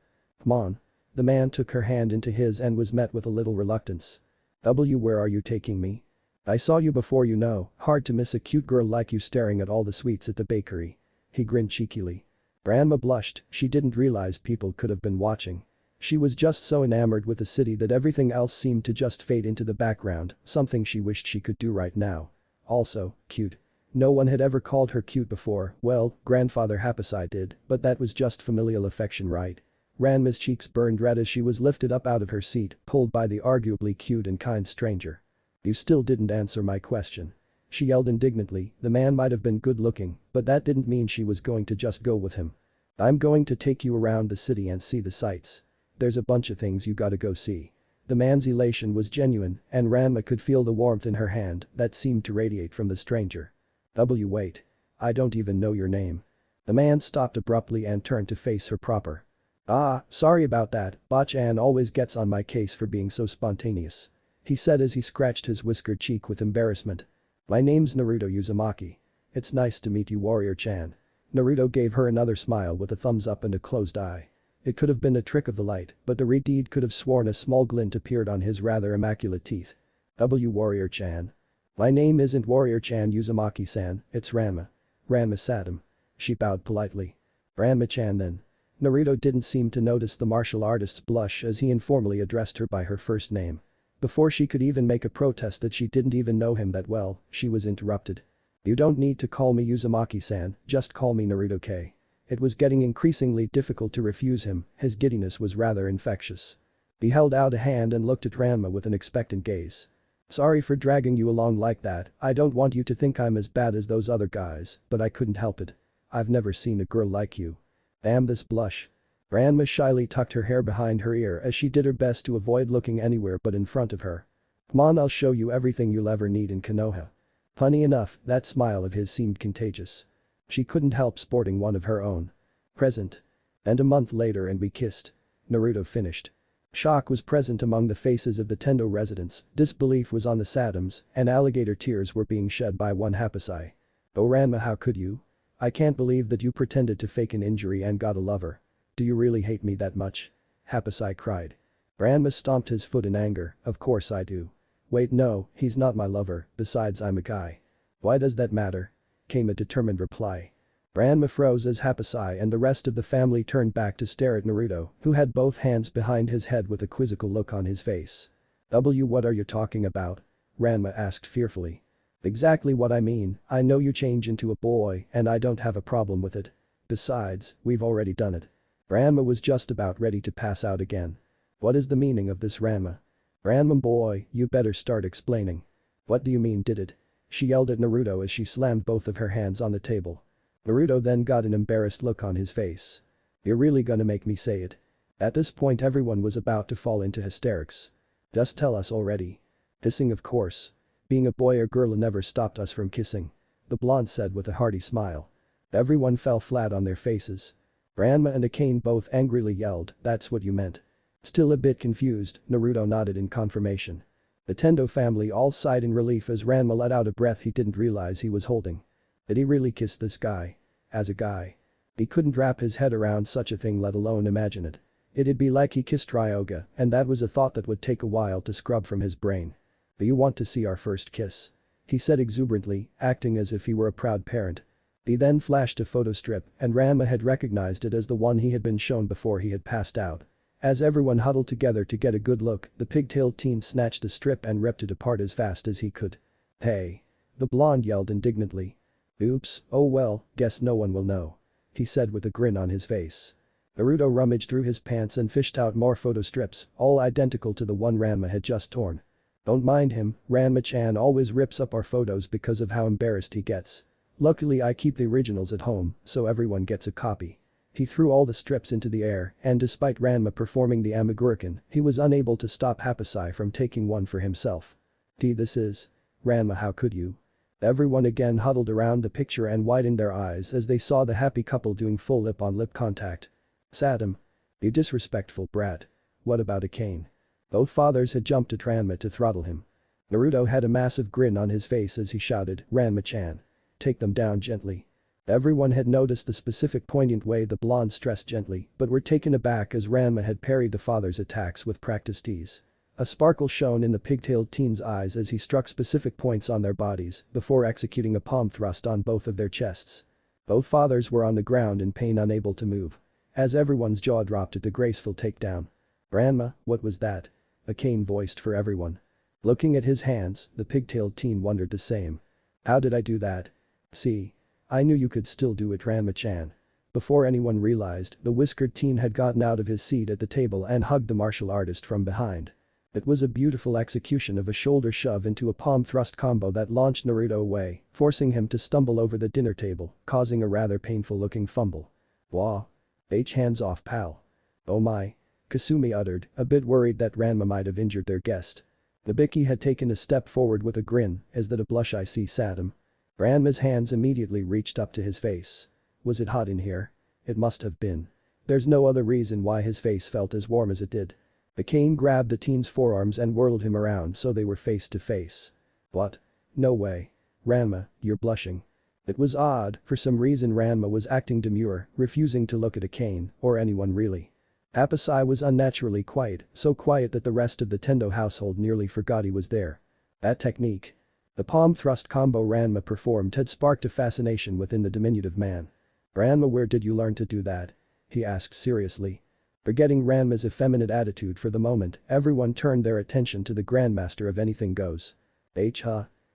Come on. The man took her hand into his and was met with a little reluctance. Where are you taking me? I saw you before, you know, hard to miss a cute girl like you staring at all the sweets at the bakery. He grinned cheekily. Renma blushed, she didn't realize people could have been watching. She was just so enamored with the city that everything else seemed to just fade into the background, something she wished she could do right now. Also, cute. No one had ever called her cute before, well, grandfather Hapasai did, but that was just familial affection, right? Renma's cheeks burned red as she was lifted up out of her seat, pulled by the arguably cute and kind stranger. You still didn't answer my question. She yelled indignantly, the man might have been good looking, but that didn't mean she was going to just go with him. I'm going to take you around the city and see the sights. There's a bunch of things you gotta go see. The man's elation was genuine, and Renma could feel the warmth in her hand that seemed to radiate from the stranger. Wait. I don't even know your name. The man stopped abruptly and turned to face her proper. Ah, sorry about that, Bach-an always gets on my case for being so spontaneous. He said as he scratched his whiskered cheek with embarrassment. My name's Naruto Uzumaki. It's nice to meet you, Warrior-chan. Naruto gave her another smile with a thumbs up and a closed eye. It could have been a trick of the light, but the Reed could have sworn a small glint appeared on his rather immaculate teeth. Warrior-chan. My name isn't Warrior-chan Uzumaki-san, it's Renma. Renma sat him. She bowed politely. Renma-chan then. Naruto didn't seem to notice the martial artist's blush as he informally addressed her by her first name. Before she could even make a protest that she didn't even know him that well, she was interrupted. You don't need to call me Uzumaki-san, just call me Naruto-k. It was getting increasingly difficult to refuse him, his giddiness was rather infectious. He held out a hand and looked at Renma with an expectant gaze. Sorry for dragging you along like that, I don't want you to think I'm as bad as those other guys, but I couldn't help it. I've never seen a girl like you. Damn this blush. Renma shyly tucked her hair behind her ear as she did her best to avoid looking anywhere but in front of her. Come on, I'll show you everything you'll ever need in Konoha. Funny enough, that smile of his seemed contagious. She couldn't help sporting one of her own. Present. And a month later and we kissed. Naruto finished. Shock was present among the faces of the Tendo residents, disbelief was on the Sadams, and alligator tears were being shed by one Hapasai. Oh Renma, how could you? I can't believe that you pretended to fake an injury and got a lover. Do you really hate me that much? Hapasai cried. Renma stomped his foot in anger, of course I do. Wait, no, he's not my lover, besides I'm a guy. Why does that matter? Came a determined reply. Ranma froze as Hapasai and the rest of the family turned back to stare at Naruto, who had both hands behind his head with a quizzical look on his face. What are you talking about? Ranma asked fearfully. Exactly what I mean, I know you change into a boy and I don't have a problem with it. Besides, we've already done it. Ranma was just about ready to pass out again. What is the meaning of this, Ranma? Ranma boy, you better start explaining. What do you mean did it? She yelled at Naruto as she slammed both of her hands on the table. Naruto then got an embarrassed look on his face. You're really gonna make me say it? At this point everyone was about to fall into hysterics. Just tell us already. Kissing, of course. Being a boy or girl never stopped us from kissing. The blonde said with a hearty smile. Everyone fell flat on their faces. Ranma and Akane both angrily yelled, that's what you meant. Still a bit confused, Naruto nodded in confirmation. The Tendo family all sighed in relief as Ranma let out a breath he didn't realize he was holding. Did he really kiss this guy? As a guy. He couldn't wrap his head around such a thing, let alone imagine it. It'd be like he kissed Ryoga, and that was a thought that would take a while to scrub from his brain. Do you want to see our first kiss? He said exuberantly, acting as if he were a proud parent. He then flashed a photo strip and Ranma had recognized it as the one he had been shown before he had passed out. As everyone huddled together to get a good look, the pigtailed teen snatched the strip and ripped it apart as fast as he could. Hey! The blonde yelled indignantly. Oops, oh well, guess no one will know. He said with a grin on his face. Naruto rummaged through his pants and fished out more photo strips, all identical to the one Ranma had just torn. Don't mind him, Ranma-chan always rips up our photos because of how embarrassed he gets. Luckily I keep the originals at home, so everyone gets a copy. He threw all the strips into the air and despite Ranma performing the Amagurikan, he was unable to stop Hapasai from taking one for himself. This is… Ranma, how could you? Everyone again huddled around the picture and widened their eyes as they saw the happy couple doing full lip-on-lip contact. Sadam. You disrespectful brat. What about Akane? Both fathers had jumped at Ranma to throttle him. Naruto had a massive grin on his face as he shouted, Ranma-chan. Take them down gently. Everyone had noticed the specific poignant way the blonde stressed gently but were taken aback as Ranma had parried the father's attacks with practiced ease. A sparkle shone in the pigtailed teen's eyes as he struck specific points on their bodies before executing a palm thrust on both of their chests. Both fathers were on the ground in pain, unable to move. As everyone's jaw dropped at the graceful takedown. Ranma, what was that? Akane voiced for everyone. Looking at his hands, the pigtailed teen wondered the same. How did I do that? See? I knew you could still do it, Ranma-chan. Before anyone realized, the whiskered teen had gotten out of his seat at the table and hugged the martial artist from behind. It was a beautiful execution of a shoulder shove into a palm thrust combo that launched Naruto away, forcing him to stumble over the dinner table, causing a rather painful looking fumble. Wah. Hands off, pal. Oh my. Kasumi uttered, a bit worried that Ranma might have injured their guest. Nabiki had taken a step forward with a grin, as that a blush I see Sadam. Ranma's hands immediately reached up to his face. Was it hot in here? It must have been. There's no other reason why his face felt as warm as it did. Akane grabbed the teen's forearms and whirled him around so they were face to face. What? No way. Ranma, you're blushing. It was odd, for some reason Ranma was acting demure, refusing to look at Akane, or anyone really. Hapasai was unnaturally quiet, so quiet that the rest of the Tendo household nearly forgot he was there. That technique. The palm thrust combo Ranma performed had sparked a fascination within the diminutive man. Ranma, where did you learn to do that? He asked seriously. Forgetting Ranma's effeminate attitude for the moment, everyone turned their attention to the grandmaster of anything goes.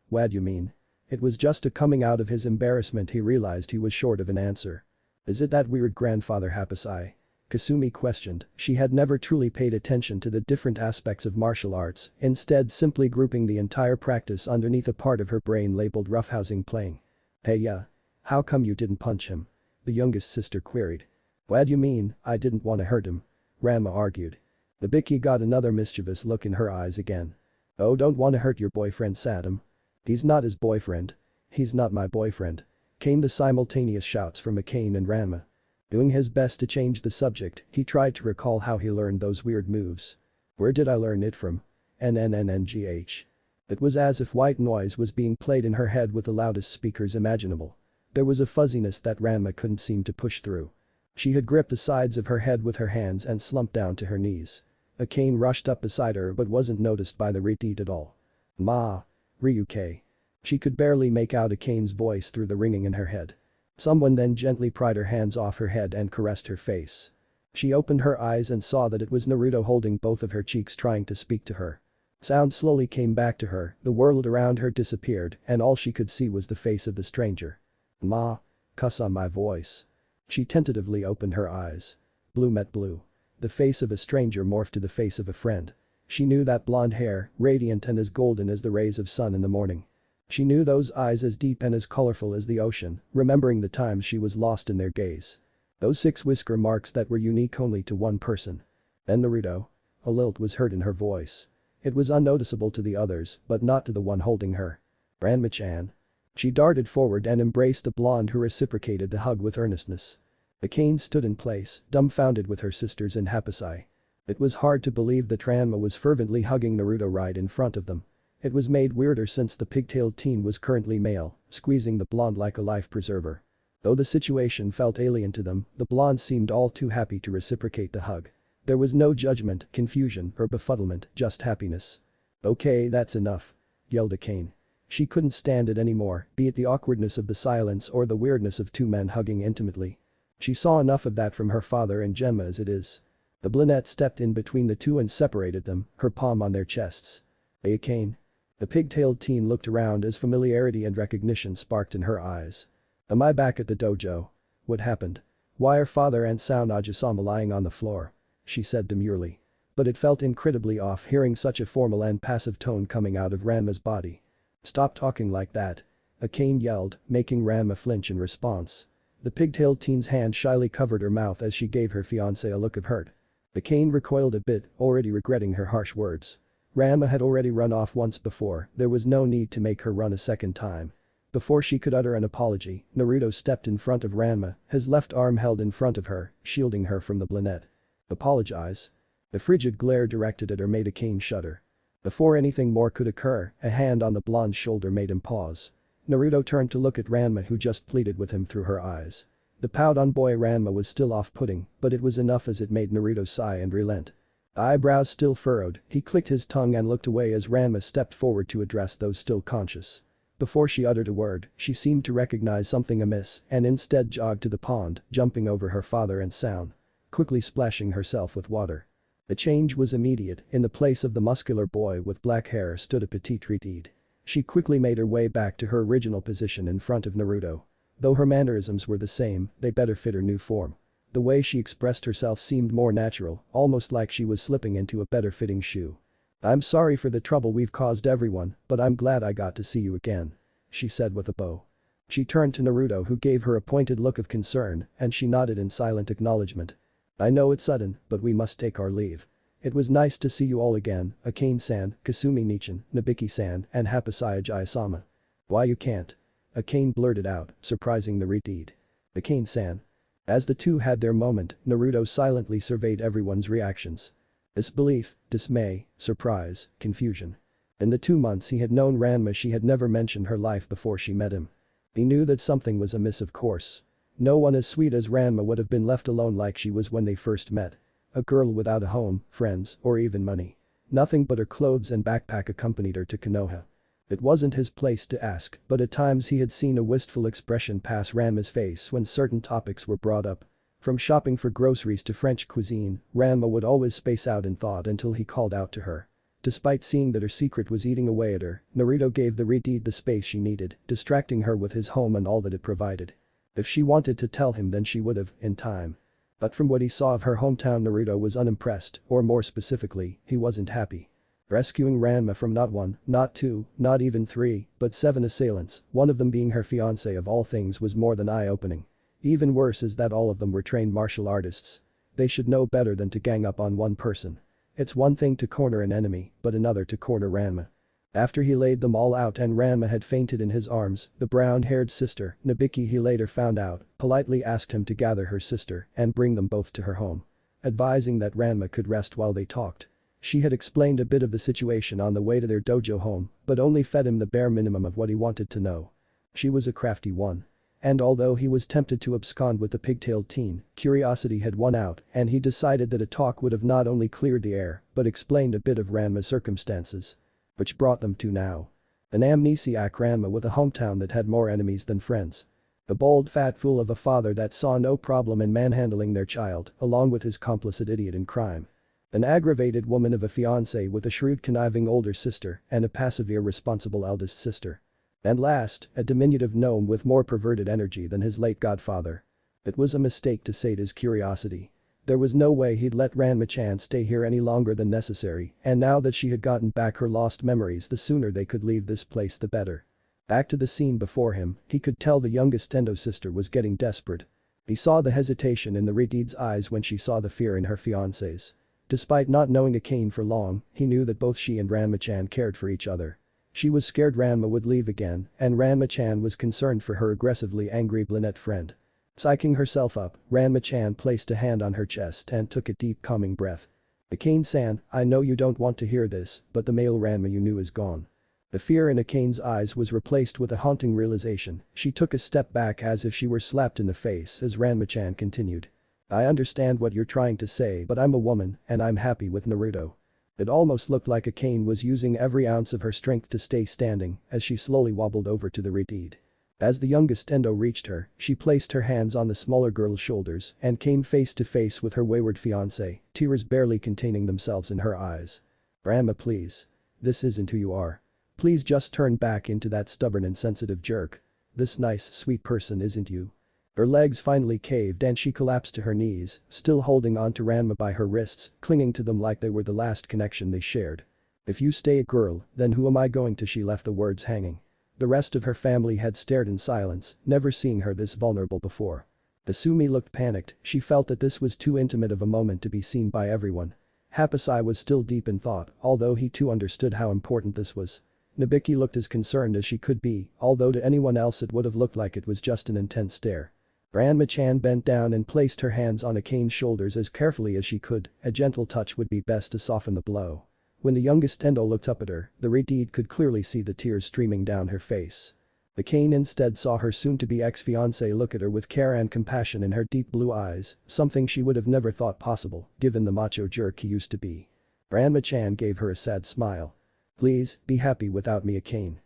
What you mean? It was just a coming out of his embarrassment he realized he was short of an answer. Is it that weird grandfather Hapasai? Kasumi questioned, she had never truly paid attention to the different aspects of martial arts, instead simply grouping the entire practice underneath a part of her brain labeled roughhousing playing. Hey yeah. How come you didn't punch him? The youngest sister queried. What you mean, I didn't want to hurt him? Ranma argued. Nabiki got another mischievous look in her eyes again. Oh, don't want to hurt your boyfriend Sadam. He's not his boyfriend. He's not my boyfriend. Came the simultaneous shouts from Akane and Ranma. Doing his best to change the subject, he tried to recall how he learned those weird moves. Where did I learn it from? NNNNGH. It was as if white noise was being played in her head with the loudest speakers imaginable. There was a fuzziness that Ranma couldn't seem to push through. She had gripped the sides of her head with her hands and slumped down to her knees. Akane rushed up beside her but wasn't noticed by the retreat at all. Ma. Ryuke. She could barely make out Akane's voice through the ringing in her head. Someone then gently pried her hands off her head and caressed her face. She opened her eyes and saw that it was Naruto holding both of her cheeks trying to speak to her. Sound slowly came back to her, the world around her disappeared and all she could see was the face of the stranger. Ma. Cuss on my voice. She tentatively opened her eyes. Blue met blue. The face of a stranger morphed to the face of a friend. She knew that blonde hair, radiant and as golden as the rays of sun in the morning. She knew those eyes as deep and as colorful as the ocean, remembering the times she was lost in their gaze. Those 6 whisker marks that were unique only to one person. Then Naruto. A lilt was heard in her voice. It was unnoticeable to the others, but not to the one holding her. Ranma-chan. She darted forward and embraced the blonde who reciprocated the hug with earnestness. Akane stood in place, dumbfounded with her sisters in Hapasai. It was hard to believe that Ranma was fervently hugging Naruto right in front of them. It was made weirder since the pigtailed teen was currently male, squeezing the blonde like a life preserver. Though the situation felt alien to them, the blonde seemed all too happy to reciprocate the hug. There was no judgment, confusion, or befuddlement, just happiness. "Okay, that's enough," yelled Akane. She couldn't stand it anymore, be it the awkwardness of the silence or the weirdness of 2 men hugging intimately. She saw enough of that from her father and Genma as it is. The blonde stepped in between the two and separated them, her palm on their chests. "Hey Akane." The pigtailed teen looked around as familiarity and recognition sparked in her eyes. "Am I back at the dojo? What happened? Why are father and Sao Najisama lying on the floor?" she said demurely. But it felt incredibly off hearing such a formal and passive tone coming out of Ranma's body. "Stop talking like that," Akane yelled, making Ranma flinch in response. The pigtailed teen's hand shyly covered her mouth as she gave her fiancé a look of hurt. Akane recoiled a bit, already regretting her harsh words. Ranma had already run off once before, there was no need to make her run a second time. Before she could utter an apology, Naruto stepped in front of Ranma, his left arm held in front of her, shielding her from the blonde. "Apologize?" The frigid glare directed at her made Akane shudder. Before anything more could occur, a hand on the blonde's shoulder made him pause. Naruto turned to look at Ranma who just pleaded with him through her eyes. The pout on boy Ranma was still off-putting, but it was enough as it made Naruto sigh and relent. Eyebrows still furrowed, he clicked his tongue and looked away as Ranma stepped forward to address those still conscious. Before she uttered a word, she seemed to recognize something amiss and instead jogged to the pond, jumping over her father and Sound. Quickly splashing herself with water. The change was immediate, in the place of the muscular boy with black hair stood a petite Reed. She quickly made her way back to her original position in front of Naruto. Though her mannerisms were the same, they better fit her new form. The way she expressed herself seemed more natural, almost like she was slipping into a better fitting shoe. "I'm sorry for the trouble we've caused everyone, but I'm glad I got to see you again," she said with a bow. She turned to Naruto who gave her a pointed look of concern and she nodded in silent acknowledgement. "I know it's sudden, but we must take our leave. It was nice to see you all again, Akane-san, Kasumi-nichan, Nabiki-san, and Hapasai Ajayasama." "Why you can't?" Akane blurted out, surprising the Reed. "Akane-san." As the two had their moment, Naruto silently surveyed everyone's reactions. Disbelief, dismay, surprise, confusion. In the 2 months he had known Ranma she had never mentioned her life before she met him. He knew that something was amiss of course. No one as sweet as Ranma would have been left alone like she was when they first met. A girl without a home, friends, or even money. Nothing but her clothes and backpack accompanied her to Konoha. It wasn't his place to ask, but at times he had seen a wistful expression pass Ranma's face when certain topics were brought up. From shopping for groceries to French cuisine, Ranma would always space out in thought until he called out to her. Despite seeing that her secret was eating away at her, Naruto gave the Reed the space she needed, distracting her with his home and all that it provided. If she wanted to tell him then she would have, in time. But from what he saw of her hometown Naruto was unimpressed, or more specifically, he wasn't happy. Rescuing Ranma from not 1, not 2, not even 3, but 7 assailants, one of them being her fiancé of all things was more than eye-opening. Even worse is that all of them were trained martial artists. They should know better than to gang up on one person. It's one thing to corner an enemy, but another to corner Ranma. After he laid them all out and Ranma had fainted in his arms, the brown-haired sister, Nabiki he later found out, politely asked him to gather her sister and bring them both to her home. Advising that Ranma could rest while they talked. She had explained a bit of the situation on the way to their dojo home, but only fed him the bare minimum of what he wanted to know. She was a crafty one. And although he was tempted to abscond with the pigtailed teen, curiosity had won out and he decided that a talk would have not only cleared the air, but explained a bit of Ranma's circumstances. Which brought them to now. An amnesiac Renma with a hometown that had more enemies than friends. The bold fat fool of a father that saw no problem in manhandling their child, along with his complicit idiot in crime. An aggravated woman of a fiancé with a shrewd conniving older sister and a passive irresponsible eldest sister. And last, a diminutive gnome with more perverted energy than his late godfather. It was a mistake to sate his curiosity. There was no way he'd let Renma-chan stay here any longer than necessary, and now that she had gotten back her lost memories, the sooner they could leave this place the better. Back to the scene before him, he could tell the youngest Endo sister was getting desperate. He saw the hesitation in the Redeed's eyes when she saw the fear in her fiancé's. Despite not knowing Akane for long, he knew that both she and Renma-chan cared for each other. She was scared Renma would leave again, and Renma-chan was concerned for her aggressively angry brunette friend. Psyching herself up, Renma-chan placed a hand on her chest and took a deep calming breath. Akane-san, I know you don't want to hear this, but the male Renma you knew is gone. The fear in Akane's eyes was replaced with a haunting realization. She took a step back as if she were slapped in the face as Renma-chan continued. I understand what you're trying to say, but I'm a woman and I'm happy with Naruto. It almost looked like Akane was using every ounce of her strength to stay standing as she slowly wobbled over to the Redeed. As the youngest Endo reached her, she placed her hands on the smaller girl's shoulders and came face to face with her wayward fiancé, tears barely containing themselves in her eyes. Renma, please. This isn't who you are. Please just turn back into that stubborn and sensitive jerk. This nice, sweet person isn't you. Her legs finally caved and she collapsed to her knees, still holding on to Renma by her wrists, clinging to them like they were the last connection they shared. If you stay a girl, then who am I going to? She left the words hanging. The rest of her family had stared in silence, never seeing her this vulnerable before. Asumi looked panicked, she felt that this was too intimate of a moment to be seen by everyone. Hapasai was still deep in thought, although he too understood how important this was. Nabiki looked as concerned as she could be, although to anyone else it would have looked like it was just an intense stare. Renma-chan bent down and placed her hands on Akane's shoulders as carefully as she could, a gentle touch would be best to soften the blow. When the youngest Endo looked up at her, the Redeed could clearly see the tears streaming down her face. Akane instead saw her soon-to-be ex-fiancé look at her with care and compassion in her deep blue eyes, something she would have never thought possible, given the macho jerk he used to be. Renma-chan gave her a sad smile. Please, be happy without me, Akane.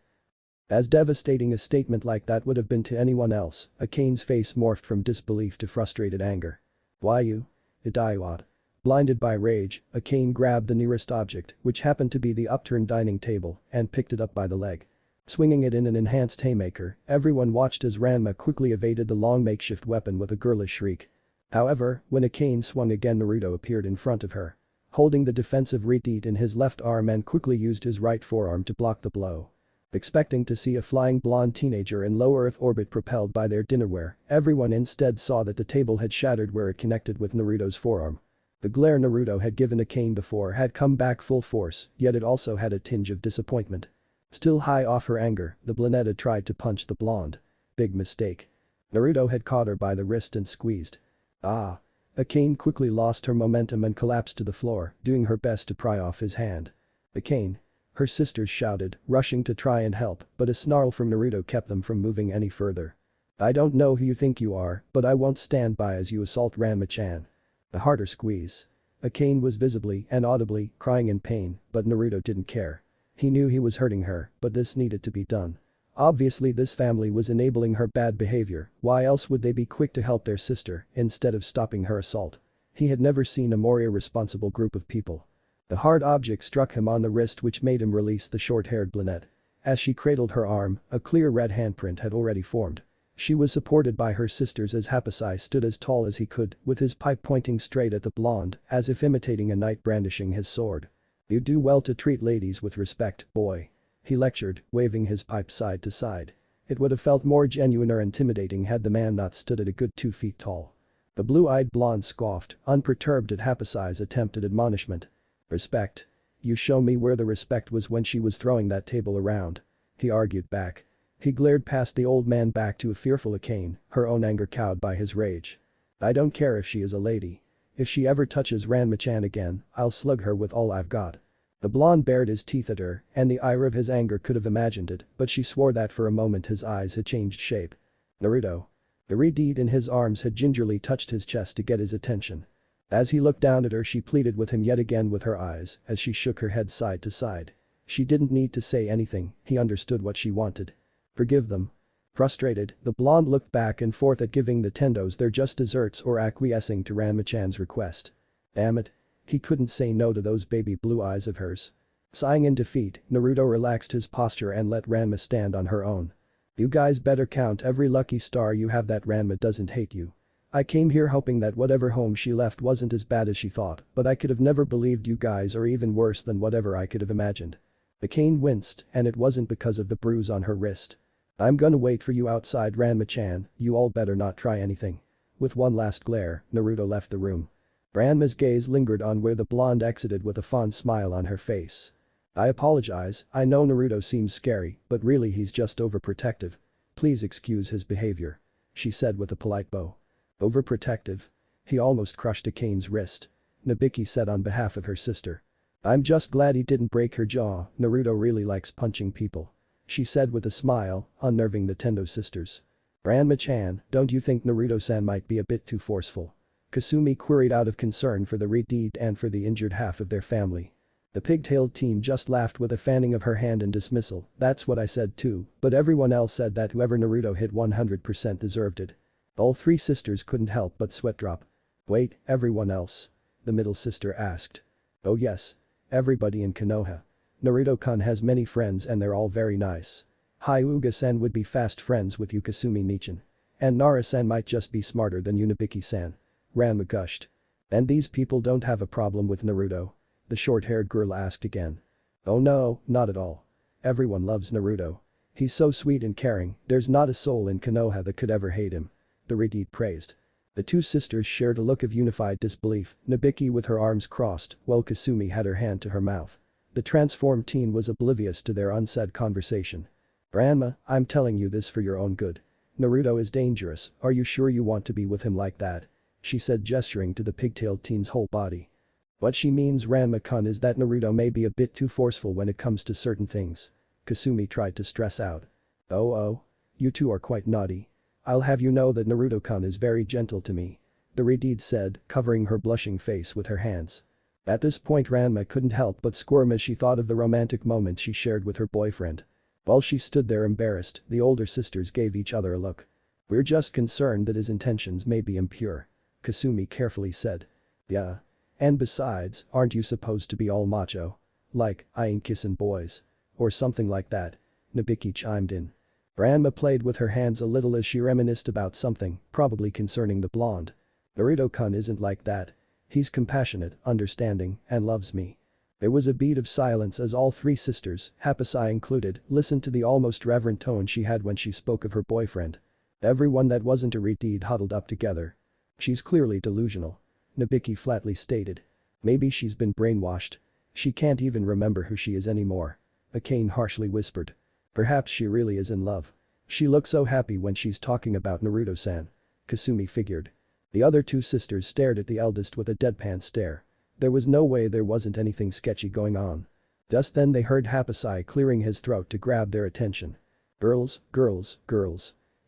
As devastating a statement like that would have been to anyone else, Akane's face morphed from disbelief to frustrated anger. Why you? Idiot. Blinded by rage, Akane grabbed the nearest object, which happened to be the upturned dining table, and picked it up by the leg. Swinging it in an enhanced haymaker, everyone watched as Renma quickly evaded the long makeshift weapon with a girlish shriek. However, when Akane swung again, Naruto appeared in front of her. Holding the defensive Redeed in his left arm and quickly used his right forearm to block the blow. Expecting to see a flying blonde teenager in low Earth orbit propelled by their dinnerware, everyone instead saw that the table had shattered where it connected with Naruto's forearm. The glare Naruto had given Akane before had come back full force, yet it also had a tinge of disappointment. Still high off her anger, the brunette had tried to punch the blonde. Big mistake. Naruto had caught her by the wrist and squeezed. Ah. Akane quickly lost her momentum and collapsed to the floor, doing her best to pry off his hand. Akane. Her sisters shouted, rushing to try and help, but a snarl from Naruto kept them from moving any further. I don't know who you think you are, but I won't stand by as you assault Renma-chan. A harder squeeze. Akane was visibly and audibly crying in pain, but Naruto didn't care. He knew he was hurting her, but this needed to be done. Obviously this family was enabling her bad behavior, why else would they be quick to help their sister instead of stopping her assault? He had never seen a more irresponsible group of people. The hard object struck him on the wrist, which made him release the short-haired brunette. As she cradled her arm, a clear red handprint had already formed. She was supported by her sisters as Hapasai stood as tall as he could, with his pipe pointing straight at the blonde, as if imitating a knight brandishing his sword. You do well to treat ladies with respect, boy. He lectured, waving his pipe side to side. It would have felt more genuine or intimidating had the man not stood at a good 2 feet tall. The blue-eyed blonde scoffed, unperturbed at Hapasai's attempt at admonishment. Respect? You show me where the respect was when she was throwing that table around. He argued back. He glared past the old man back to a fearful Akane, her own anger cowed by his rage. I don't care if she is a lady. If she ever touches Renma-chan again, I'll slug her with all I've got. The blonde bared his teeth at her, and the ire of his anger could have imagined it, but she swore that for a moment his eyes had changed shape. Naruto. The Redeed in his arms had gingerly touched his chest to get his attention. As he looked down at her, she pleaded with him yet again with her eyes as she shook her head side to side. She didn't need to say anything, he understood what she wanted. Forgive them. Frustrated, the blonde looked back and forth at giving the tendos their just desserts or acquiescing to Ranma-chan's request. Damn it. He couldn't say no to those baby blue eyes of hers. Sighing in defeat, Naruto relaxed his posture and let Ranma stand on her own. You guys better count every lucky star you have that Ranma doesn't hate you. I came here hoping that whatever home she left wasn't as bad as she thought, but I could have never believed you guys are even worse than whatever I could have imagined. Akane winced, and it wasn't because of the bruise on her wrist. I'm gonna wait for you outside, Ranma-chan, you all better not try anything. With one last glare, Naruto left the room. Ranma's gaze lingered on where the blonde exited with a fond smile on her face. I apologize, I know Naruto seems scary, but really he's just overprotective. Please excuse his behavior. She said with a polite bow. Overprotective? He almost crushed Akane's wrist. Nabiki said on behalf of her sister. I'm just glad he didn't break her jaw, Naruto really likes punching people. She said with a smile, unnerving the Tendo sisters. Ranma-chan, don't you think Naruto-san might be a bit too forceful? Kasumi queried out of concern for the redeed and for the injured half of their family. The pigtailed teen just laughed with a fanning of her hand in dismissal. That's what I said too, but everyone else said that whoever Naruto hit 100% deserved it. All three sisters couldn't help but sweat drop. Wait, everyone else? The middle sister asked. Oh yes. Everybody in Konoha. Naruto-kun has many friends and they're all very nice. Hyuga-san would be fast friends with you, Kasumi-nichan. And Nara-san might just be smarter than you, Nabiki-san. Ranma gushed. And these people don't have a problem with Naruto? The short-haired girl asked again. Oh no, not at all. Everyone loves Naruto. He's so sweet and caring, there's not a soul in Konoha that could ever hate him. The Redeed praised. The two sisters shared a look of unified disbelief, Nabiki with her arms crossed, while Kasumi had her hand to her mouth. The transformed teen was oblivious to their unsaid conversation. Ranma, I'm telling you this for your own good. Naruto is dangerous, are you sure you want to be with him like that? She said, gesturing to the pigtailed teen's whole body. What she means, Ranma-kun, is that Naruto may be a bit too forceful when it comes to certain things. Kasumi tried to stress out. Oh, you two are quite naughty. I'll have you know that Naruto-kun is very gentle to me. The Redeed said, covering her blushing face with her hands. At this point Ranma couldn't help but squirm as she thought of the romantic moments she shared with her boyfriend. While she stood there embarrassed, the older sisters gave each other a look. We're just concerned that his intentions may be impure. Kasumi carefully said. Yeah. And besides, aren't you supposed to be all macho? Like, I ain't kissing boys. Or something like that. Nabiki chimed in. Ranma played with her hands a little as she reminisced about something, probably concerning the blonde. Naruto-kun isn't like that. He's compassionate, understanding, and loves me. There was a beat of silence as all three sisters, Hapasai included, listened to the almost reverent tone she had when she spoke of her boyfriend. Everyone that wasn't a Redeed huddled up together. She's clearly delusional. Nabiki flatly stated. Maybe she's been brainwashed. She can't even remember who she is anymore. Akane harshly whispered. Perhaps she really is in love. She looks so happy when she's talking about Naruto-san. Kasumi figured. The other two sisters stared at the eldest with a deadpan stare. There was no way there wasn't anything sketchy going on. Just then they heard Hapasai clearing his throat to grab their attention. Girls.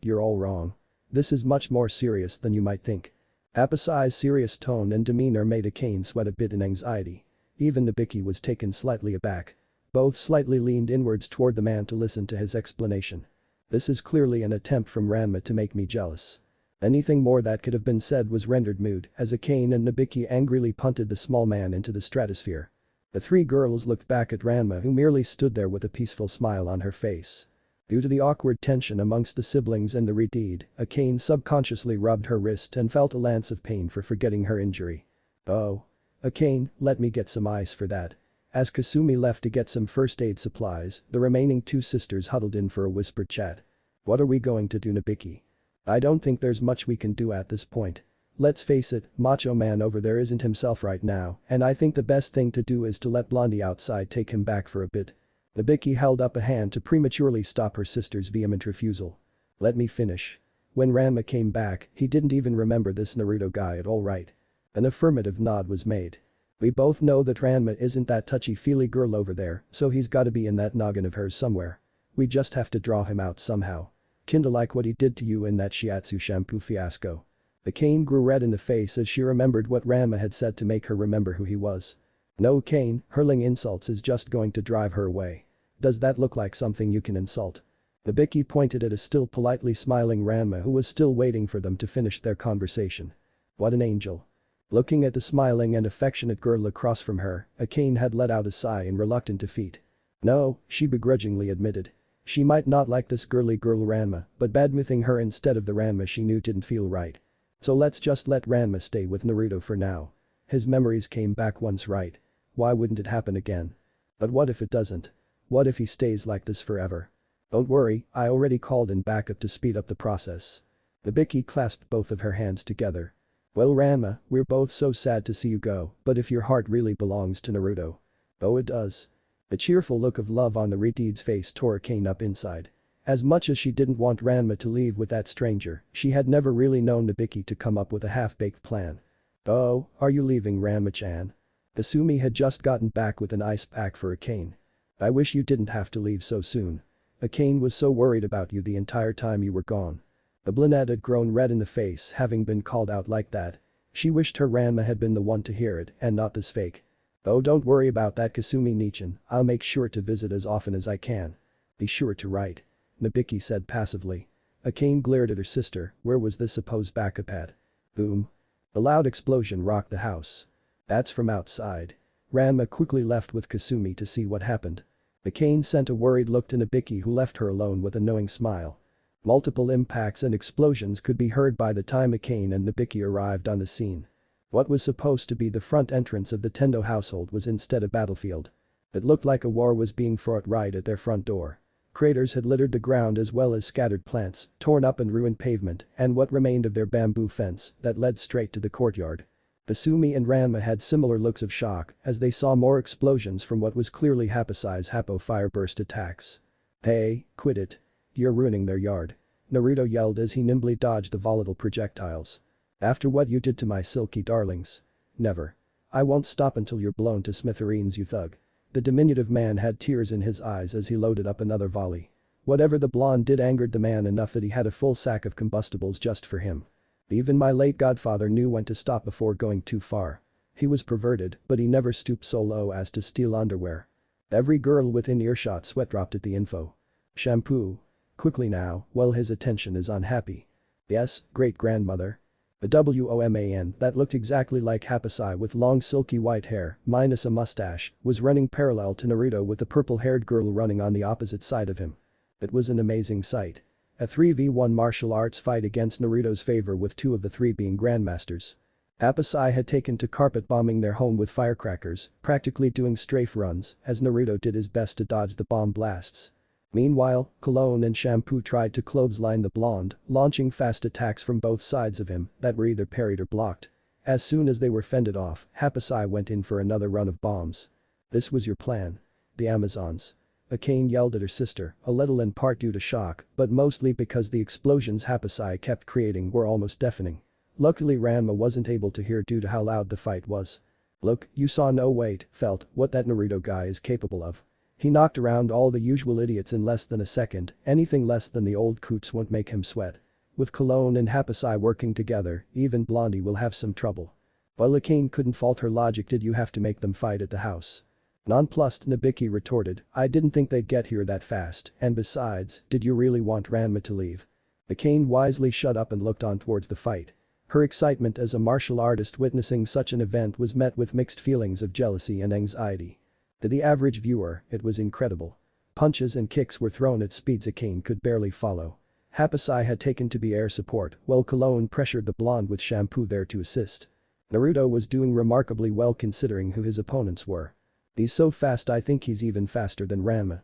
You're all wrong. This is much more serious than you might think. Hapasai's serious tone and demeanor made Akane sweat a bit in anxiety. Even Nabiki was taken slightly aback. Both slightly leaned inwards toward the man to listen to his explanation. This is clearly an attempt from Ranma to make me jealous. Anything more that could have been said was rendered moot as Akane and Nabiki angrily punted the small man into the stratosphere. The three girls looked back at Ranma, who merely stood there with a peaceful smile on her face. Due to the awkward tension amongst the siblings and the Redeed, Akane subconsciously rubbed her wrist and felt a lance of pain for forgetting her injury. Oh. Akane, let me get some ice for that. As Kasumi left to get some first aid supplies, the remaining two sisters huddled in for a whispered chat. What are we going to do, Nabiki? I don't think there's much we can do at this point. Let's face it, Macho Man over there isn't himself right now, and I think the best thing to do is to let Blondie outside take him back for a bit. Nabiki held up a hand to prematurely stop her sister's vehement refusal. Let me finish. When Ranma came back, he didn't even remember this Naruto guy at all, right? An affirmative nod was made. We both know that Ranma isn't that touchy-feely girl over there, so he's gotta be in that noggin of hers somewhere. We just have to draw him out somehow. Kinda like what he did to you in that shiatsu shampoo fiasco. Akane grew red in the face as she remembered what Ranma had said to make her remember who he was. No, Kane, hurling insults is just going to drive her away. Does that look like something you can insult? Nabiki pointed at a still politely smiling Renma who was still waiting for them to finish their conversation. What an angel. Looking at the smiling and affectionate girl across from her, Kane had let out a sigh in reluctant defeat. No, she begrudgingly admitted. She might not like this girly girl Renma, but badmouthing her instead of the Renma she knew didn't feel right. So let's just let Renma stay with Naruto for now. His memories came back once, right? Why wouldn't it happen again? But what if it doesn't? What if he stays like this forever? Don't worry, I already called in backup to speed up the process. Nabiki clasped both of her hands together. Well Renma, we're both so sad to see you go, but if your heart really belongs to Naruto. Oh it does. The cheerful look of love on the Ritide's face tore Kane up inside. As much as she didn't want Renma to leave with that stranger, she had never really known Nabiki to come up with a half-baked plan. Oh, are you leaving Renma-chan? Kasumi had just gotten back with an ice pack for Kane. I wish you didn't have to leave so soon. Kane was so worried about you the entire time you were gone. The brunette had grown red in the face having been called out like that. She wished her Renma had been the one to hear it and not this fake. Oh don't worry about that Kasumi-nichan, I'll make sure to visit as often as I can. Be sure to write. Nabiki said passively. Kane glared at her sister, where was this supposed backup at? Boom. A loud explosion rocked the house. That's from outside. Renma quickly left with Kasumi to see what happened. Kane sent a worried look to Nabiki who left her alone with a knowing smile. Multiple impacts and explosions could be heard by the time Kane and Nabiki arrived on the scene. What was supposed to be the front entrance of the Tendo household was instead a battlefield. It looked like a war was being fought right at their front door. Craters had littered the ground as well as scattered plants, torn up and ruined pavement, and what remained of their bamboo fence that led straight to the courtyard. Kasumi and Renma had similar looks of shock as they saw more explosions from what was clearly Hapasai's Happo fireburst attacks. Hey, quit it. You're ruining their yard. Naruto yelled as he nimbly dodged the volatile projectiles. After what you did to my silky darlings. Never. I won't stop until you're blown to smithereens, you thug. The diminutive man had tears in his eyes as he loaded up another volley. Whatever the blonde did angered the man enough that he had a full sack of combustibles just for him. Even my late godfather knew when to stop before going too far. He was perverted, but he never stooped so low as to steal underwear. Every girl within earshot sweat dropped at the info. Shampoo. Quickly now, while his attention is unhappy. Yes, great-grandmother. A woman that looked exactly like Hapasai with long silky white hair, minus a mustache, was running parallel to Naruto with a purple-haired girl running on the opposite side of him. It was an amazing sight. A 3v1 martial arts fight against Naruto's favor with two of the three being grandmasters. Hapasai had taken to carpet bombing their home with firecrackers, practically doing strafe runs as Naruto did his best to dodge the bomb blasts. Meanwhile, Cologne and Shampoo tried to clothesline the blonde, launching fast attacks from both sides of him that were either parried or blocked. As soon as they were fended off, Hapasai went in for another run of bombs. This was your plan. The Amazons. Kane yelled at her sister, a little in part due to shock, but mostly because the explosions Hapasai kept creating were almost deafening. Luckily Renma wasn't able to hear due to how loud the fight was. Look, you saw felt what that Naruto guy is capable of. He knocked around all the usual idiots in less than a second, anything less than the old coots won't make him sweat. With Cologne and Hapasai working together, even Blondie will have some trouble. While Kane couldn't fault her logic, did you have to make them fight at the house? Nonplussed, Nabiki retorted, I didn't think they'd get here that fast, and besides, did you really want Renma to leave? Kane wisely shut up and looked on towards the fight. Her excitement as a martial artist witnessing such an event was met with mixed feelings of jealousy and anxiety. To the average viewer, it was incredible. Punches and kicks were thrown at speeds Kane could barely follow. Hapasai had taken to be air support while Cologne pressured the blonde with Shampoo there to assist. Naruto was doing remarkably well considering who his opponents were. He's so fast, I think he's even faster than Renma.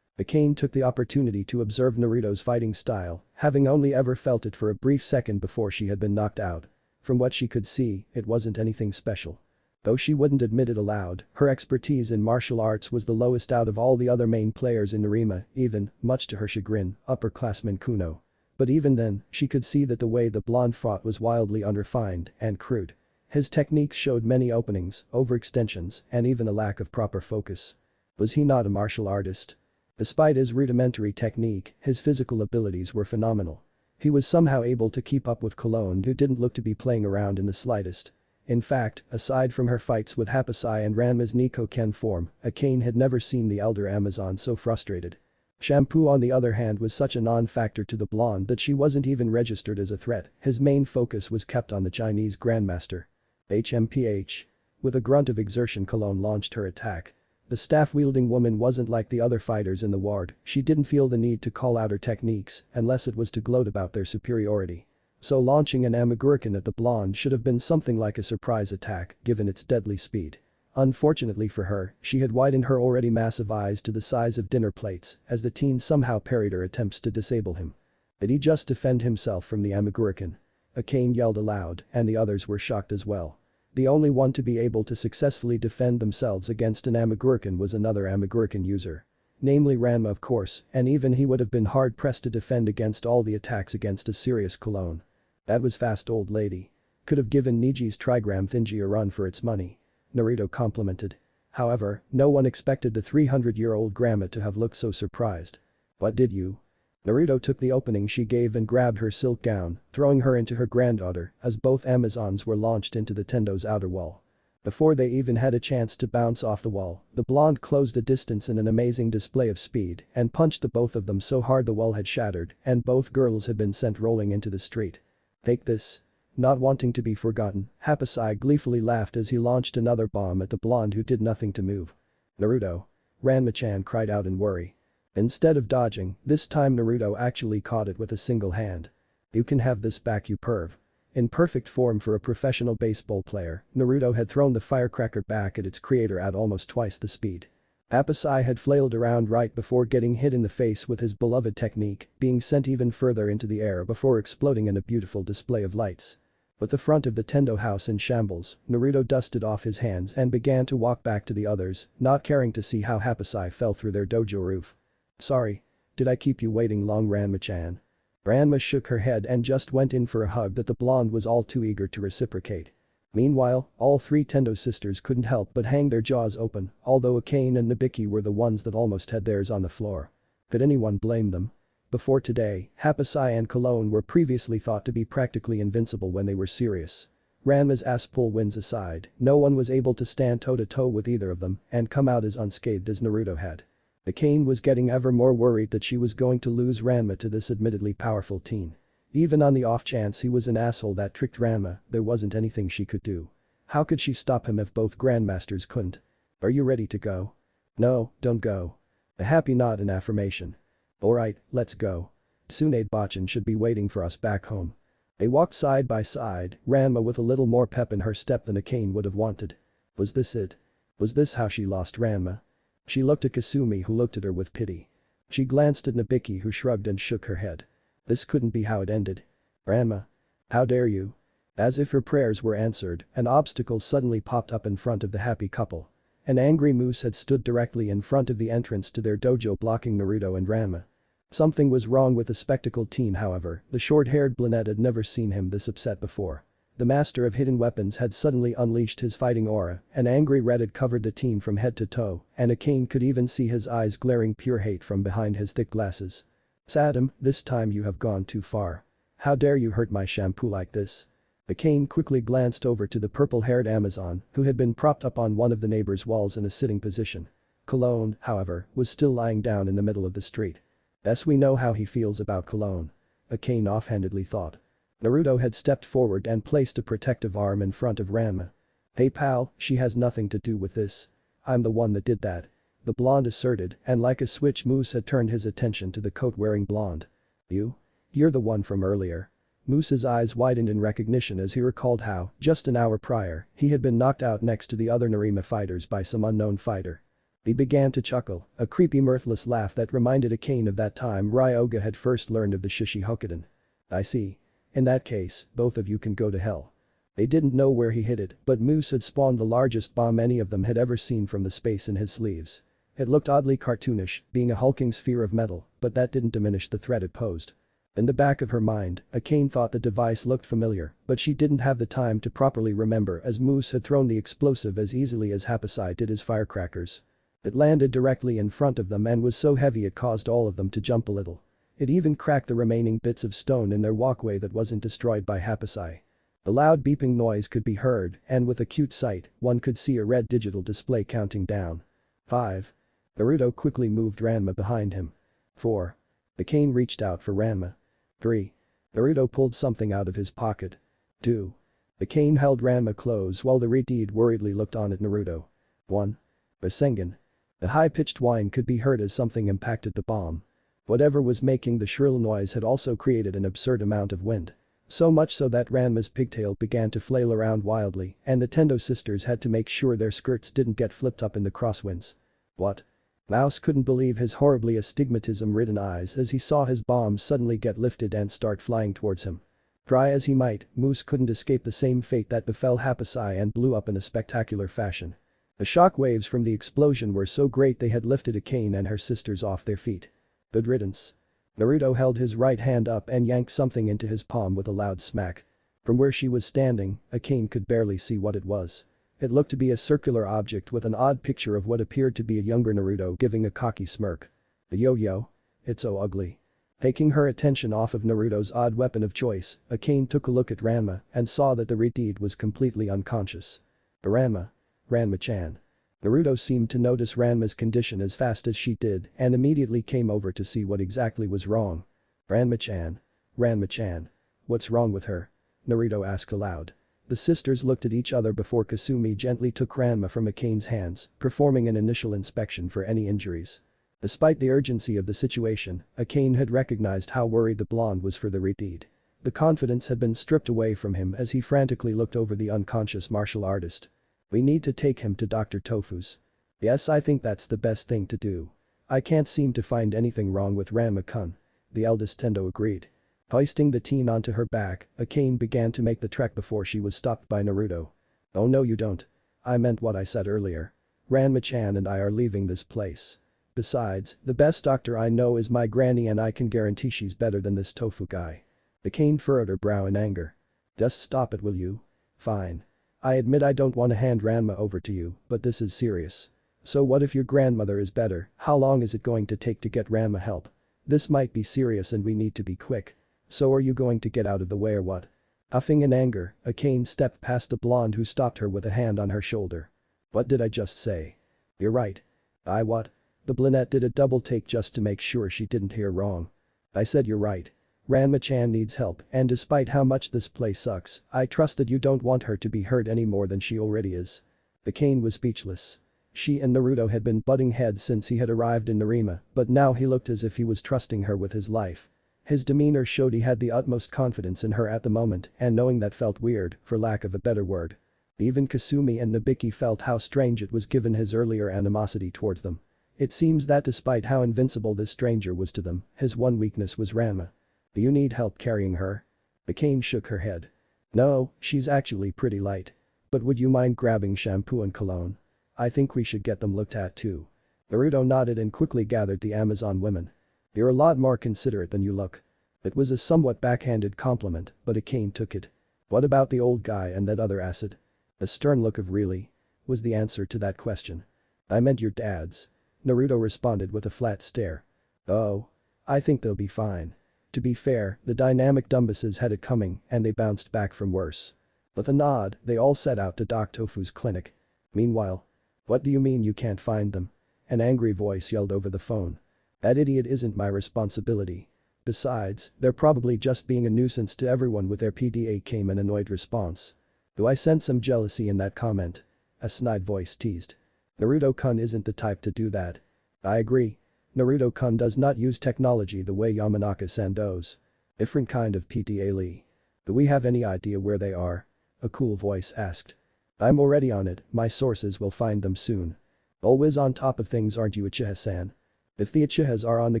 Kane took the opportunity to observe Naruto's fighting style, having only ever felt it for a brief second before she had been knocked out. From what she could see, it wasn't anything special. Though she wouldn't admit it aloud, her expertise in martial arts was the lowest out of all the other main players in Nerima, even, much to her chagrin, upperclassman Kuno. But even then, she could see that the way the blonde fought was wildly unrefined and crude. His techniques showed many openings, overextensions, and even a lack of proper focus. Was he not a martial artist? Despite his rudimentary technique, his physical abilities were phenomenal. He was somehow able to keep up with Cologne, who didn't look to be playing around in the slightest. In fact, aside from her fights with Hapasai and Ranma's Nico-Ken form, Akane had never seen the elder Amazon so frustrated. Shampoo on the other hand was such a non-factor to the blonde that she wasn't even registered as a threat, his main focus was kept on the Chinese Grandmaster. HMPH. With a grunt of exertion Cologne launched her attack. The staff-wielding woman wasn't like the other fighters in the ward, she didn't feel the need to call out her techniques unless it was to gloat about their superiority. So launching an Amagurikan at the blonde should have been something like a surprise attack given its deadly speed. Unfortunately for her, she had widened her already massive eyes to the size of dinner plates as the teen somehow parried her attempts to disable him. Did he just defend himself from the Amagurikan? Akane yelled aloud and the others were shocked as well. The only one to be able to successfully defend themselves against an Amagurikan was another Amagurikan user. Namely Ranma of course, and even he would have been hard-pressed to defend against all the attacks against a serious Cologne. That was fast old lady. Could have given Niji's trigram Thinji a run for its money. Naruto complimented. However, no one expected the 300-year-old grandma to have looked so surprised. What did you? Naruto took the opening she gave and grabbed her silk gown, throwing her into her granddaughter as both Amazons were launched into the tendo's outer wall. Before they even had a chance to bounce off the wall, the blonde closed the distance in an amazing display of speed and punched the both of them so hard the wall had shattered and both girls had been sent rolling into the street. Take this. Not wanting to be forgotten, Hapasai gleefully laughed as he launched another bomb at the blonde who did nothing to move. Naruto. Ranma-chan cried out in worry. Instead of dodging, this time Naruto actually caught it with a single hand. You can have this back you perv. In perfect form for a professional baseball player, Naruto had thrown the firecracker back at its creator at almost twice the speed. Hapasai had flailed around right before getting hit in the face with his beloved technique, being sent even further into the air before exploding in a beautiful display of lights. With the front of the Tendo house in shambles, Naruto dusted off his hands and began to walk back to the others, not caring to see how Hapasai fell through their dojo roof. Sorry. Did I keep you waiting long Ranma-chan? Ranma shook her head and just went in for a hug that the blonde was all too eager to reciprocate. Meanwhile, all three Tendo sisters couldn't help but hang their jaws open, although Akane and Nabiki were the ones that almost had theirs on the floor. Could anyone blame them? Before today, Hapasai and Cologne were previously thought to be practically invincible when they were serious. Ranma's ass-pull wins aside, no one was able to stand toe-to-toe with either of them and come out as unscathed as Naruto had. Akane was getting ever more worried that she was going to lose Ranma to this admittedly powerful teen. Even on the off chance he was an asshole that tricked Ranma, there wasn't anything she could do. How could she stop him if both grandmasters couldn't? Are you ready to go? No, don't go. A happy nod in affirmation. Alright, let's go. Tsunade Bachan should be waiting for us back home. They walked side by side, Ranma with a little more pep in her step than Akane would have wanted. Was this it? Was this how she lost Ranma? She looked at Kasumi who looked at her with pity. She glanced at Nabiki who shrugged and shook her head. This couldn't be how it ended. Ranma. How dare you? As if her prayers were answered, an obstacle suddenly popped up in front of the happy couple. An angry moose had stood directly in front of the entrance to their dojo blocking Naruto and Ranma. Something was wrong with the spectacled teen however, the short-haired brunette had never seen him this upset before. The master of hidden weapons had suddenly unleashed his fighting aura, an angry red had covered the teen from head to toe, and Akane could even see his eyes glaring pure hate from behind his thick glasses. Sadam, this time you have gone too far. How dare you hurt my shampoo like this? Akane quickly glanced over to the purple-haired Amazon, who had been propped up on one of the neighbor's walls in a sitting position. Cologne, however, was still lying down in the middle of the street. Yes, we know how he feels about Cologne. Akane offhandedly thought. Naruto had stepped forward and placed a protective arm in front of Ranma. Hey pal, she has nothing to do with this. I'm the one that did that. The blonde asserted, and like a switch Moose had turned his attention to the coat-wearing blonde. You? You're the one from earlier. Moose's eyes widened in recognition as he recalled how, just an hour prior, he had been knocked out next to the other Narima fighters by some unknown fighter. He began to chuckle, a creepy mirthless laugh that reminded Akane of that time Ryoga had first learned of the Shishi Hokkaidan. I see. In that case, both of you can go to hell. They didn't know where he hid it, but Moose had spawned the largest bomb any of them had ever seen from the space in his sleeves. It looked oddly cartoonish, being a hulking sphere of metal, but that didn't diminish the threat it posed. In the back of her mind, Akane thought the device looked familiar, but she didn't have the time to properly remember as Moose had thrown the explosive as easily as Hapasai did his firecrackers. It landed directly in front of them and was so heavy it caused all of them to jump a little. It even cracked the remaining bits of stone in their walkway that wasn't destroyed by Hapasai. The loud beeping noise could be heard, and with acute sight, one could see a red digital display counting down. 5. Naruto quickly moved Ranma behind him. 4. The cane reached out for Ranma. 3. Naruto pulled something out of his pocket. 2. The cane held Ranma close while the Redeed worriedly looked on at Naruto. 1. Rasengan. The high-pitched whine could be heard as something impacted the bomb. Whatever was making the shrill noise had also created an absurd amount of wind. So much so that Ranma's pigtail began to flail around wildly and the Tendo sisters had to make sure their skirts didn't get flipped up in the crosswinds. What? Mouse couldn't believe his horribly astigmatism-ridden eyes as he saw his bomb suddenly get lifted and start flying towards him. Try as he might, Moose couldn't escape the same fate that befell Hapasai and blew up in a spectacular fashion. The shock waves from the explosion were so great they had lifted Akane and her sisters off their feet. Good riddance. Naruto held his right hand up and yanked something into his palm with a loud smack. From where she was standing, Akane could barely see what it was. It looked to be a circular object with an odd picture of what appeared to be a younger Naruto giving a cocky smirk. A yo-yo? It's so ugly. Taking her attention off of Naruto's odd weapon of choice, Akane took a look at Ranma and saw that the Redeed was completely unconscious. Ranma. Ranma-chan. Naruto seemed to notice Ranma's condition as fast as she did and immediately came over to see what exactly was wrong. Ranma-chan. Ranma-chan. What's wrong with her? Naruto asked aloud. The sisters looked at each other before Kasumi gently took Ranma from Akane's hands, performing an initial inspection for any injuries. Despite the urgency of the situation, Akane had recognized how worried the blonde was for the Redeed. The confidence had been stripped away from him as he frantically looked over the unconscious martial artist. We need to take him to Dr. Tofu's. Yes, I think that's the best thing to do. I can't seem to find anything wrong with Ranma-kun. The eldest Tendo agreed. Hoisting the teen onto her back, Akane began to make the trek before she was stopped by Naruto. Oh no you don't. I meant what I said earlier. Ranma-chan and I are leaving this place. Besides, the best doctor I know is my granny and I can guarantee she's better than this Tofu guy. Akane furrowed her brow in anger. Just stop it will you? Fine. I admit I don't want to hand Ranma over to you, but this is serious. So what if your grandmother is better, how long is it going to take to get Ranma help? This might be serious and we need to be quick. So are you going to get out of the way or what? Huffing in anger, Akane stepped past the blonde who stopped her with a hand on her shoulder. What did I just say? You're right. I what? The brunette did a double take just to make sure she didn't hear wrong. I said you're right. Ranma-chan needs help and despite how much this place sucks, I trust that you don't want her to be hurt any more than she already is. Akane was speechless. She and Naruto had been butting heads since he had arrived in Nerima, but now he looked as if he was trusting her with his life. His demeanor showed he had the utmost confidence in her at the moment and knowing that felt weird, for lack of a better word. Even Kasumi and Nabiki felt how strange it was given his earlier animosity towards them. It seems that despite how invincible this stranger was to them, his one weakness was Ranma. Do you need help carrying her? Akane shook her head. No, she's actually pretty light. But would you mind grabbing shampoo and cologne? I think we should get them looked at too. Naruto nodded and quickly gathered the Amazon women. You're a lot more considerate than you look. It was a somewhat backhanded compliment, but Akane took it. What about the old guy and that other acid? A stern look of really? Was the answer to that question. I meant your dad's. Naruto responded with a flat stare. Oh. I think they'll be fine. To be fair, the dynamic dumbuses had it coming and they bounced back from worse. With a nod, they all set out to Doc Tofu's clinic. Meanwhile. What do you mean you can't find them? An angry voice yelled over the phone. That idiot isn't my responsibility. Besides, they're probably just being a nuisance to everyone with their PDA came an annoyed response. Do I sense some jealousy in that comment? A snide voice teased. Naruto-kun isn't the type to do that. I agree. Naruto-kun does not use technology the way Yamanaka-san does. Different kind of PDA Lee. Do we have any idea where they are? A cool voice asked. I'm already on it, my sources will find them soon. Always on top of things aren't you Uchiha-san? If the Uchihas are on the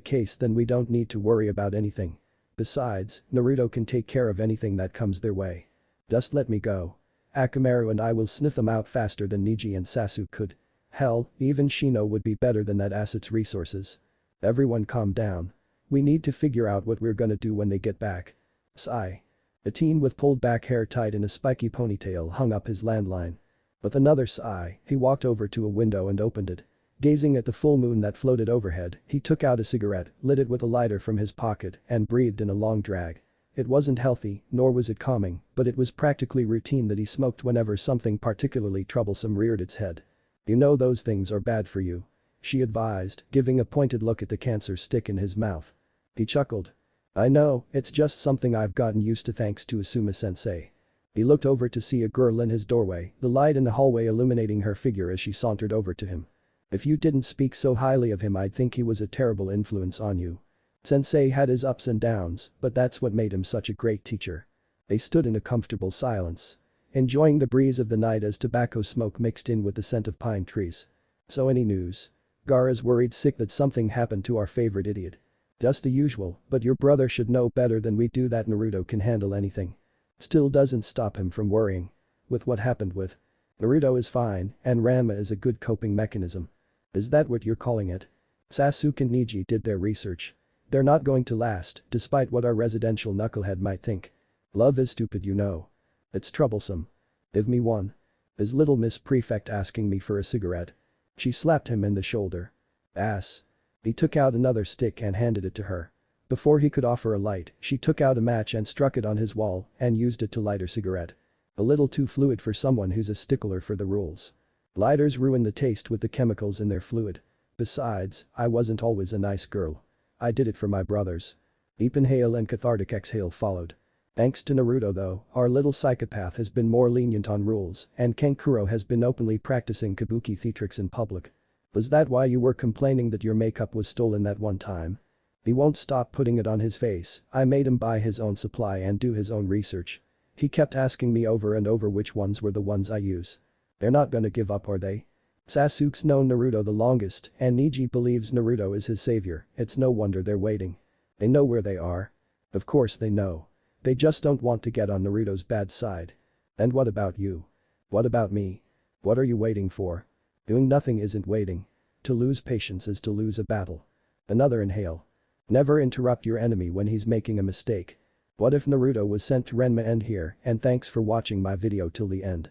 case then we don't need to worry about anything. Besides, Naruto can take care of anything that comes their way. Just let me go. Akamaru and I will sniff them out faster than Niji and Sasuke could. Hell, even Shino would be better than that asset's resources. Everyone calm down. We need to figure out what we're gonna do when they get back. Sigh. A teen with pulled back hair tied in a spiky ponytail hung up his landline. With another sigh, he walked over to a window and opened it. Gazing at the full moon that floated overhead, he took out a cigarette, lit it with a lighter from his pocket and breathed in a long drag. It wasn't healthy, nor was it calming, but it was practically routine that he smoked whenever something particularly troublesome reared its head. You know those things are bad for you. She advised, giving a pointed look at the cancer stick in his mouth. He chuckled. I know, it's just something I've gotten used to thanks to Asuma-sensei. He looked over to see a girl in his doorway, the light in the hallway illuminating her figure as she sauntered over to him. If you didn't speak so highly of him I'd think he was a terrible influence on you. Sensei had his ups and downs, but that's what made him such a great teacher. They stood in a comfortable silence, enjoying the breeze of the night as tobacco smoke mixed in with the scent of pine trees. So any news? Gaara's worried sick that something happened to our favorite idiot. Just the usual, but your brother should know better than we do that Naruto can handle anything. Still doesn't stop him from worrying. With what happened with Naruto is fine, and Renma is a good coping mechanism. Is that what you're calling it? Sasuke and Neji did their research. They're not going to last, despite what our residential knucklehead might think. Love is stupid, you know. It's troublesome. Give me one. Is little Miss Prefect asking me for a cigarette? She slapped him in the shoulder. Ass. He took out another stick and handed it to her. Before he could offer a light, she took out a match and struck it on his wall and used it to light her cigarette. A little too fluid for someone who's a stickler for the rules. Lighters ruin the taste with the chemicals in their fluid. Besides, I wasn't always a nice girl. I did it for my brothers. Deep inhale and cathartic exhale followed. Thanks to Naruto though, our little psychopath has been more lenient on rules and Kankuro has been openly practicing kabuki theatrics in public. Was that why you were complaining that your makeup was stolen that one time? He won't stop putting it on his face. I made him buy his own supply and do his own research. He kept asking me over and over which ones were the ones I use. They're not gonna give up, are they? Sasuke's known Naruto the longest and Neji believes Naruto is his savior. It's no wonder they're waiting. They know where they are. Of course they know. They just don't want to get on Naruto's bad side. And what about you? What about me? What are you waiting for? Doing nothing isn't waiting. To lose patience is to lose a battle. Another inhale. Never interrupt your enemy when he's making a mistake. What if Naruto was sent to Renma? End here and thanks for watching my video till the end.